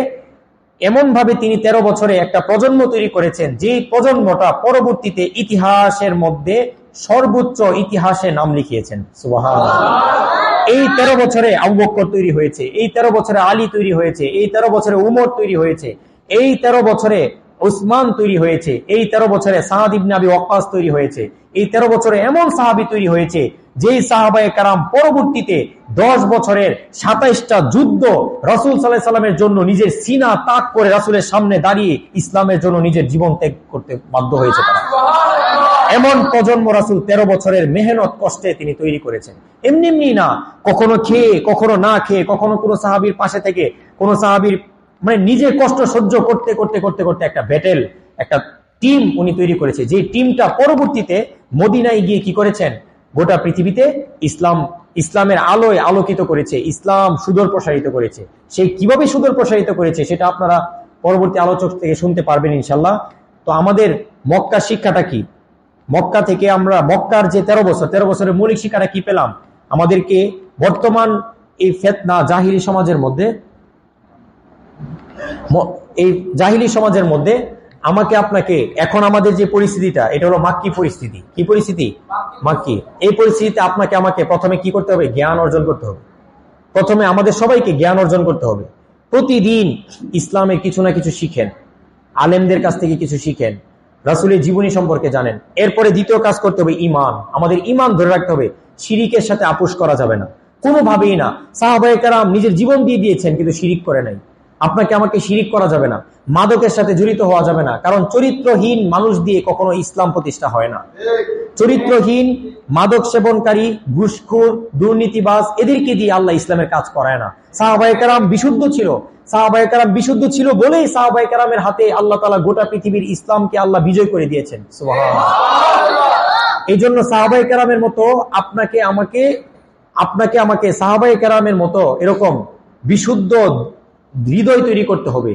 এমন ভাবে তিনি 13 বছরে একটা প্রজন্ম তৈরি করেছেন, যে প্রজন্মটা পরবর্তীতে ইতিহাসের মধ্যে সর্বোচ্চ ইতিহাসে নাম লিখিয়েছেন। সুবহানাল্লাহ। এই 13 বছরে আবু বকর তৈরি হয়েছে, এই 13 বছরে আলী তৈরি হয়েছে, এই 13 বছরে উমর তৈরি হয়েছে, এই 13 বছরে উসমান তৈরি হয়েছে, এই 13 বছরে সাদ ইবনে আবি ওয়াক্কাস তৈরি হয়েছে, এই 13 বছরে এমন সাহাবী তৈরি হয়েছে যেই সাহাবায়ে কেরাম পরবর্তীতে 10 বছরের 27টা যুদ্ধ রাসূল সাল্লাল্লাহু আলাইহি সাল্লামের জন্য নিজের সিনা তাক করে রাসূলের সামনে দাঁড়িয়ে ইসলামের জন্য নিজের জীবন ত্যাগ করতে বাধ্য হয়েছে তারা। এমন প্রজন্ম রাসূল 13 বছরের মেহনত কষ্টে তিনি তৈরি করেছেন। এমনি এমনি না, কখনো খেয়ে, কখনো না খেয়ে, কখনো কোনো সাহাবীর পাশে থেকে, কোনো সাহাবীর মানে নিজের কষ্ট সহ্য করতে করতে করতে করতে একটা ব্যাটেল, একটা টিম উনি তৈরি করেছে, যে টিমটা পরবর্তীতে মদিনায় গিয়ে কি করেছেন, গোটা পৃথিবীতে ইসলামের আলোয় আলোকিত করেছে, ইসলাম সুদূর প্রসারিত করেছে। সেই কিভাবে সুদূর প্রসারিত করেছে সেটা আপনারা পরবর্তী আলোচক থেকে শুনতে পারবেন ইনশাল্লাহ। তো আমাদের মক্কার শিক্ষাটা কি? মক্কা থেকে আমরা মক্কার যে 13 বছরের মৌলিক শিক্ষাটা কি পেলাম? আমাদেরকে বর্তমান এই ফিতনা জাহিলি সমাজের মধ্যে, এই জাহিলি সমাজের মধ্যে আমাকে আপনাকে, এখন আমাদের যে পরিস্থিতিটা, এটা হলো মাক্কি পরিস্থিতি। কি পরিস্থিতি? মাক্কি। এই পরিস্থিতিতে আপনাকে আমাকে প্রথমে কি করতে হবে? জ্ঞান অর্জন করতে হবে। প্রথমে আমাদের সবাইকে জ্ঞান অর্জন করতে হবে। প্রতিদিন ইসলামের কিছু না কিছু শিখেন, আলেমদের কাছ থেকে কিছু শিখেন, রাসূলের জীবনী সম্পর্কে জানেন। এরপরে দ্বিতীয় কাজ করতে হবে ঈমান। আমাদের ঈমান ধরে রাখতে হবে, শিরিকের সাথে আপোষ করা যাবে না, কোনোভাবেই না। সাহাবায়ে কেরাম নিজের জীবন দিয়ে দিয়েছেন কিন্তু শিরিক করে নাই। আপনাকে আমাকে শিরিক করা যাবে না, মাদকের সাথে জড়িত হওয়া যাবে না, কারণ চরিত্রহীন মানুষ দিয়ে কখনো ইসলাম প্রতিষ্ঠা হয় না। চরিত্রহীন, মাদক সেবনকারী, ঘুষখোর, দুর্নীতিবাজ, এদেরকে দিয়ে আল্লাহ ইসলামের কাজ করায় না। সাহাবায়ে কেরাম বিশুদ্ধ ছিল, সাহাবায়ে কেরাম বিশুদ্ধ ছিল বলেই সাহাবায়ে কেরামের হাতে আল্লাহ তাআলা গোটা পৃথিবীর ইসলামকে আল্লাহ বিজয় করে দিয়েছেন। সুবহানাল্লাহ। এই জন্য সাহাবায়ে কেরামের মতো আপনাকে আমাকে সাহাবায়ে কেরামের মতো এরকম বিশুদ্ধ হৃদয় তৈরি করতে হবে,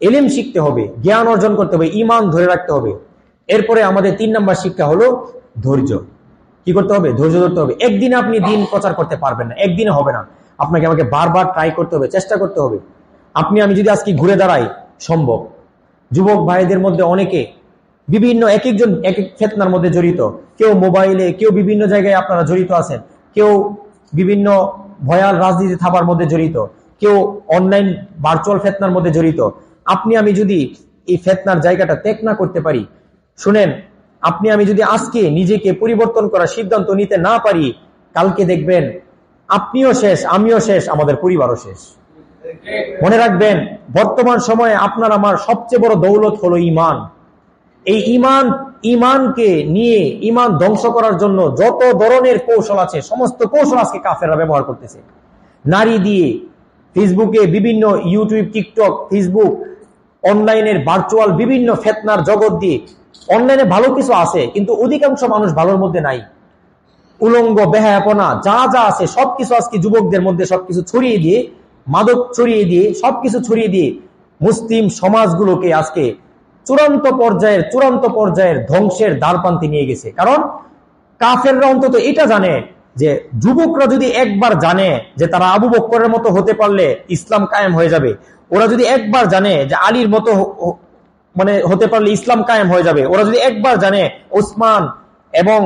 এলেম শিখতে হবে, জ্ঞান অর্জন করতে হবে, ঈমান ধরে রাখতে হবে। এরপরে আমাদের 3 নম্বর শিক্ষা হলো ধৈর্য। কি করতে হবে? ধৈর্য ধরতে হবে। একদিনে আপনি দিন প্রচার করতে পারবেন না, একদিনে হবে না। আপনাকে আমাকে বারবার ট্রাই করতে হবে, চেষ্টা করতে হবে। আমি যদি আজকে ঘুরে দাঁড়াই, সম্ভব। যুবক ভাইদের মধ্যে অনেকে বিভিন্ন এক একজন এক এক ফিতনার মধ্যে জড়িত, কেউ মোবাইলে, কেউ বিভিন্ন জায়গায় আপনারা জড়িত আছেন, কেউ বিভিন্ন ভয়াল রাজনীতি থাবার মধ্যে জড়িত, কেউ অনলাইন ভার্চুয়াল ফিতনার মধ্যে জড়িত। আমি যদি এই ফিতনার জায়গাটা ত্যাগ না করতে পারি, শুনেন, আমি যদি আজকে নিজেকে পরিবর্তন করার সিদ্ধান্ত নিতে না পারি, কালকে দেখবেন আপনিও শেষ, আমিও শেষ, আমাদের পরিবারও শেষ। মনে রাখবেন, বর্তমান সময়ে আপনার আমার সবচেয়ে বড় দৌলত হলো ঈমান। এই ঈমানকে নিয়ে, ঈমান ধ্বংস করার জন্য যত ধরনের কৌশল আছে, সমস্ত কৌশল আজকে কাফেররা ব্যবহার করতেছে। নারী দিয়ে, ফেসবুকে বিভিন্ন, ইউটিউব, টিকটক, ফেসবুক, অনলাইনের ভার্চুয়াল বিভিন্ন ফিতনার জগৎ দিয়ে। অনলাইনে ভালো কিছু আছে, কিন্তু অধিকাংশ মানুষ ভালোর মধ্যে নাই। উলঙ্গ, বেহায়াপনা যা যা আছে সবকিছু আজকে যুবকদের মধ্যে সবকিছু ছড়িয়ে দিয়ে, মাদক ছড়িয়ে দিয়ে, সবকিছু ছড়িয়ে দিয়ে মুসলিম সমাজগুলোকে আজকে চূড়ান্ত পর্যায়ের ধ্বংসের দ্বারপ্রান্তে নিয়ে গেছে। কারণ কাফেররা অন্তত এটা জানে যে যুবকরা যদি একবার জানে যে তারা আবু বকরের মতো হতে পারলে ইসলাম কায়েম হয়ে যাবে, ওরা যদি একবার জানে যে আলীর মতো হতে পারলে ইসলাম কায়েম হয়ে যাবে, ওরা যদি একবার জানে ওসমান এবং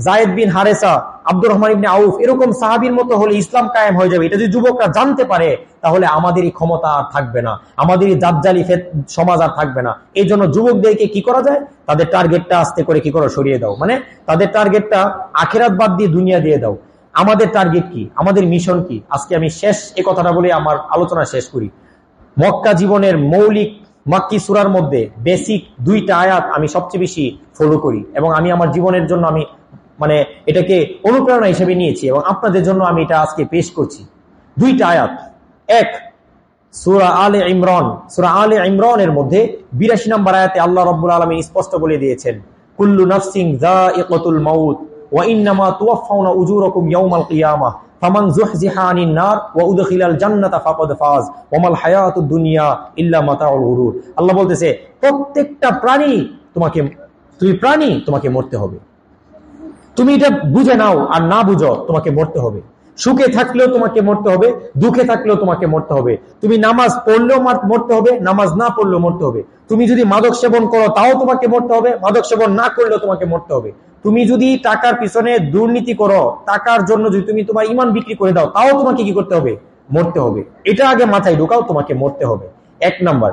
যায়েদ বিন হারেসা, আব্দুর রহমান ইবনে আউফ এরকম সাহাবীর মতো হলে ইসলাম কায়েম হয়ে যাবে, এটা যদি যুবকরা জানতে পারে, তাহলে আমাদের এই ক্ষমতা আর থাকবে না, আমাদের এই দাজ্জালি সমাজ আর থাকবে না। এই জন্য যুবকদেরকে কি করা যায়? তাদের টার্গেটটা আস্তে করে কি করো, সরিয়ে দাও। তাদের টার্গেটটা আখিরাত বাদ দিয়ে দুনিয়া দিয়ে দাও। আমাদের টার্গেট কি? আমাদের মিশন কি? আজকে আমি শেষ এই কথাটা বলে আমার আলোচনা শেষ করি। মক্কা জীবনের মৌলিক মাক্কি সূরার মধ্যে বেসিক 2টা আয়াত আমি সবচেয়ে বেশি ফলো করি এবং আমি আমার জীবনের জন্য আমি এটাকে অনুপ্রেরণা হিসেবে নিয়েছি এবং আপনাদের জন্য আমি এটা আজকে পেশ করছি। 2টা আয়াত। এক, সূরা আলে ইমরান। সূরা আলে ইমরানের মধ্যে 82 নম্বর আয়াতে আল্লাহ রাব্বুল আলামিন স্পষ্ট বলে দিয়েছেন, কুল্লু নাফসিন যায়িকাতুল মাউত ওয়া ইন্নামা তুওয়াফাউনা উজুরাকুম ইয়াওমাল কিয়ামাহ ফামান যুহজিহা আনিন নার ওয়া উদখিলাল জান্নাতা ফাকাদ ফাজ ওয়া মাল হায়াতুদ দুনিয়া ইল্লা মাতাউল গুরুর। আল্লাহ বলতেছে প্রত্যেকটা প্রাণী তোমাকে মরতে হবে। তুমি এটা বুঝে নাও আর না বুঝো, তোমাকে মরতে হবে। সুখে থাকলেও তোমাকে মরতে হবে, দুঃখে থাকলেও তোমাকে মরতে হবে। তুমি নামাজ পড়লেও মরতে হবে, নামাজ না পড়লেও মরতে হবে। তুমি যদি মাদক সেবন করো তাও তোমাকে মরতে হবে, মাদক সেবন না করলেও তোমাকে মরতে হবে। তুমি যদি টাকার পিছনে দুর্নীতি করো, টাকার জন্য যদি তুমি তোমার ঈমান বিক্রি করে দাও, তাও তোমাকে কি করতে হবে? মরতে হবে। এটা আগে মাথায় ঢোকাও, তোমাকে মরতে হবে। 1 নাম্বার।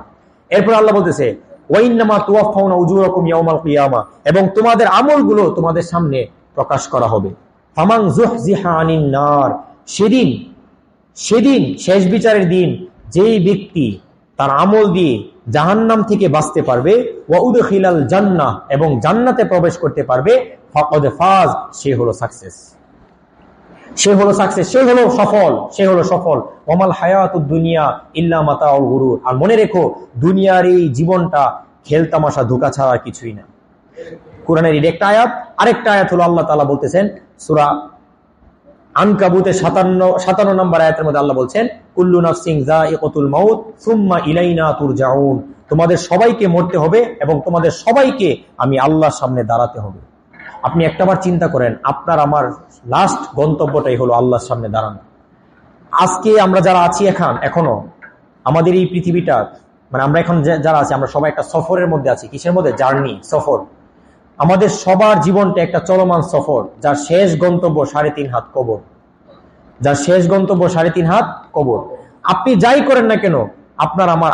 এরপর আল্লাহ বলতেছে ওয়াইন্নামা তুওয়াফাউনা উজুরাকুম ইয়াওমাল কিয়ামা, এবং তোমাদের আমলগুলো তোমাদের সামনে প্রকাশ করা হবে। ফামান যুহজিহা আনিন নার, সেদিন শেষ বিচারের দিন যেই ব্যক্তি তার আমল দিয়ে জাহান্নাম থেকে বাঁচতে পারবে, ওয়া উদখিলাল জান্নাহ, এবং জান্নাতে প্রবেশ করতে পারবে, ফাকাদ ফাজ, সে হলো সাকসেস, সে হলো সফল। ওয়ামাল হায়াতুদ দুনিয়া ইল্লা মাতাউল গুরুর। আর মনে রেখো, দুনিয়ার এই জীবনটা খেলতামাশা, ধোঁকা ছাড়া কিছুই না। কোরআনের একটা আয়াত। আরেকটা আয়াত হলো আল্লাহ তাআলা বলতেছেন সূরা আনকাবুতের 57 নম্বর আয়াতের মধ্যে আল্লাহ বলছেন, কুল্লু নাফসিন যায়িকাতুল মাউত সুম্মা ইলাইনা তুরজাউন। তোমাদের সবাইকে মরতে হবে এবং তোমাদের সবাইকে আমি আল্লাহর সামনে দাঁড়াতে হবে। আপনি একটাবার চিন্তা করেন, আপনার আমার লাস্ট গন্তব্যটাই হলো আল্লাহর সামনে দাঁড়ানো। আজকে আমরা যারা আছি এখনো আমাদের এই পৃথিবীটা, আমরা এখন যারা আছি, আমরা সবাই একটা সফরের মধ্যে আছি। কিসের মধ্যে? জার্নি, সফর। আমাদের সবার জীবনটা একটা চলমান সফর, যার শেষ গন্তব্য 3.5 হাত কবর। আপনি যাই করেন না কেন,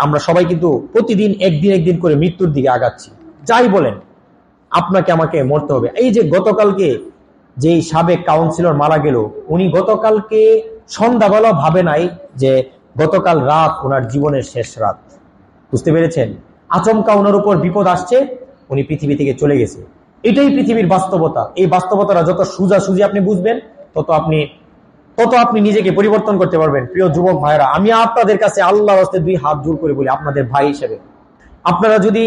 আমরা সবাই কিন্তু প্রতিদিন একদিন করে মৃত্যুর দিকে আগাচ্ছি। যাই বলেন, আপনাকে আমাকে মরতে হবে। এই যে গতকালকে যে সাবেক কাউন্সিলর মারা গেল, উনি গতকালকে সন্ধ্যাবেলা ভাবে নাই যে গতকাল রাত ওনার জীবনের শেষ রাত। বুঝতে পেরেছেন? আচমকা ওনার উপর বিপদ আসছে, উনি পৃথিবী থেকে চলে গেছে। এটাই পৃথিবীর বাস্তবতা। এই বাস্তবতাটা যত সোজাসুজি আপনি বুঝবেন, তত আপনি নিজেকে পরিবর্তন করতে পারবেন। প্রিয় যুবক ভাইরা, আমি আপনাদের কাছে আল্লাহর হস্তে 2 হাত জোর করে বলি, আপনাদের ভাই হিসেবে, আপনারা যদি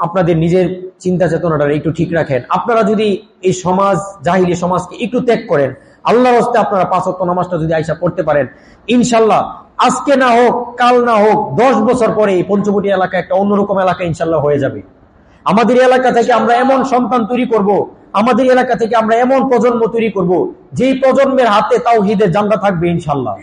আপনাদের নিজের চিন্তা চেতনাটা একটু ঠিক রাখেন, আপনারা যদি এই সমাজ, জাহিলি সমাজকে একটু ত্যাগ করেন, আল্লাহর হস্তে আপনারা 5 ওয়াক্ত নামাজটা যদি আইসা পড়তে পারেন, ইনশাল্লাহ আজকে না হোক, কাল না হোক, 10 বছর পরে এই পঞ্চবটি এলাকা একটা অন্যরকম এলাকা ইনশাল্লাহ হয়ে যাবে। আমাদের এলাকা থেকে আমরা এমন সন্তান তৈরি করব, আমাদের এলাকা থেকে আমরা এমন প্রজন্ম তৈরি করব, যেই প্রজন্মের হাতে তাওহীদের ঝান্ডা থাকবে ইনশাআল্লাহ।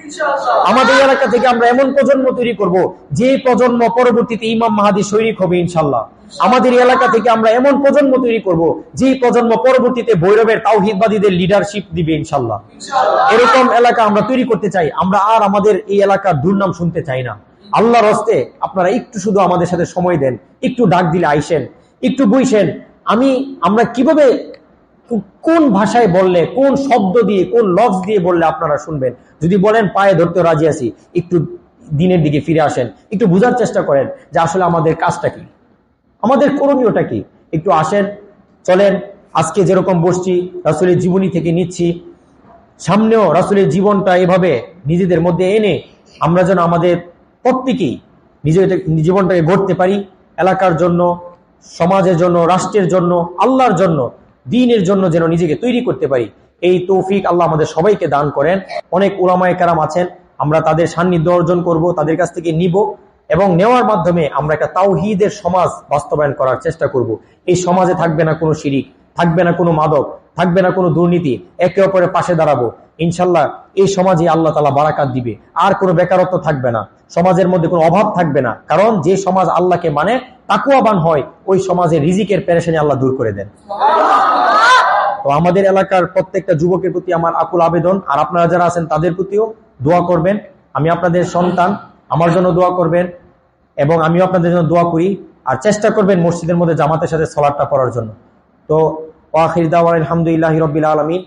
আমাদের এলাকা থেকে আমরা এমন প্রজন্ম তৈরি করব, যে প্রজন্ম পরবর্তীতে ইমাম মাহদী সৈনিক হবে ইনশাআল্লাহ। আমাদের এলাকা থেকে আমরা এমন প্রজন্ম তৈরি করব, যে প্রজন্ম পরবর্তীতে ভৈরবের তাওহীদবাদীদের লিডারশিপ দিবে ইনশাআল্লাহ। এরকম এলাকা আমরা তৈরি করতে চাই। আমরা আর আমাদের এই এলাকার দুর্নাম শুনতে চাই না। আল্লাহর হস্তে আপনারা একটু শুধু আমাদের সাথে সময় দেন, একটু ডাক দিলে আইসেন, একটু বুঝছেন আমরা কিভাবে, কোন ভাষায় বললে, কোন শব্দ দিয়ে, কোন লফজ দিয়ে বললে আপনারা শুনবেন। যদি বলেন পায়ে ধরতে রাজি আছি, একটু দিনের দিকে ফিরে আসেন, একটু বোঝার চেষ্টা করেন যে আসলে আমাদের কাজটা কি, আমাদের করণীয়টা কি। একটু আসেন, চলেন। আজকে যেরকম বসছি, রাসূলের জীবনী থেকে নিচ্ছি, সামনেও রাসূলের জীবনটা এভাবে নিজেদের মধ্যে এনে আমরা যেন আমাদের প্রত্যেকেই নিজের জীবনটাকে গড়তে পারি, এলাকার জন্য, সমাজের জন্য, রাষ্ট্রের জন্য, আল্লাহর জন্য, দ্বীনের জন্য যেন নিজেকে তৈরি করতে পারি। এই তৌফিক আল্লাহ আমাদের সবাইকে দান করেন। অনেক উলামায়ে কেরাম আছেন, আমরা তাদের সান্নিধ্য অর্জন করব, তাদের কাছ থেকে নিব এবং নেওয়ার মাধ্যমে আমরা একটা তাওহীদের সমাজ বাস্তবায়ন করার চেষ্টা করব। এই সমাজে থাকবে না কোনো শিরিক, থাকবে না কোনো মাদক, থাকবে না কোনো দুর্নীতি, একে অপরের পাশে দাঁড়াবো ইনশাল্লাহ। এই সমাজে আল্লাহ তাআলা বারাকাত দিবে, আর কোনো বেকারত্ব থাকবে না, সমাজের মধ্যে কোনো অভাব থাকবে না। কারণ যে সমাজ আল্লাহকে মানে, তাকওয়াবান হয়, ওই সমাজে রিজিকের পেরেশানি আল্লাহ দূর করে দেন। তো আমাদের এলাকার প্রত্যেকটা যুবকের প্রতি আমার আকুল আবেদন, আর আপনারা যারা আছেন তাদের প্রতিও দোয়া করবেন। আমি আপনাদের সন্তান, আমার জন্য দোয়া করবেন এবং আমিও আপনাদের জন্য দোয়া করি। আর চেষ্টা করবেন মসজিদের মধ্যে জামাতের সাথে সালাতটা পড়ার জন্য। তো ওয়া আখির দাওয়ানা আলহামদুলিল্লাহি রাব্বিল আলামিন।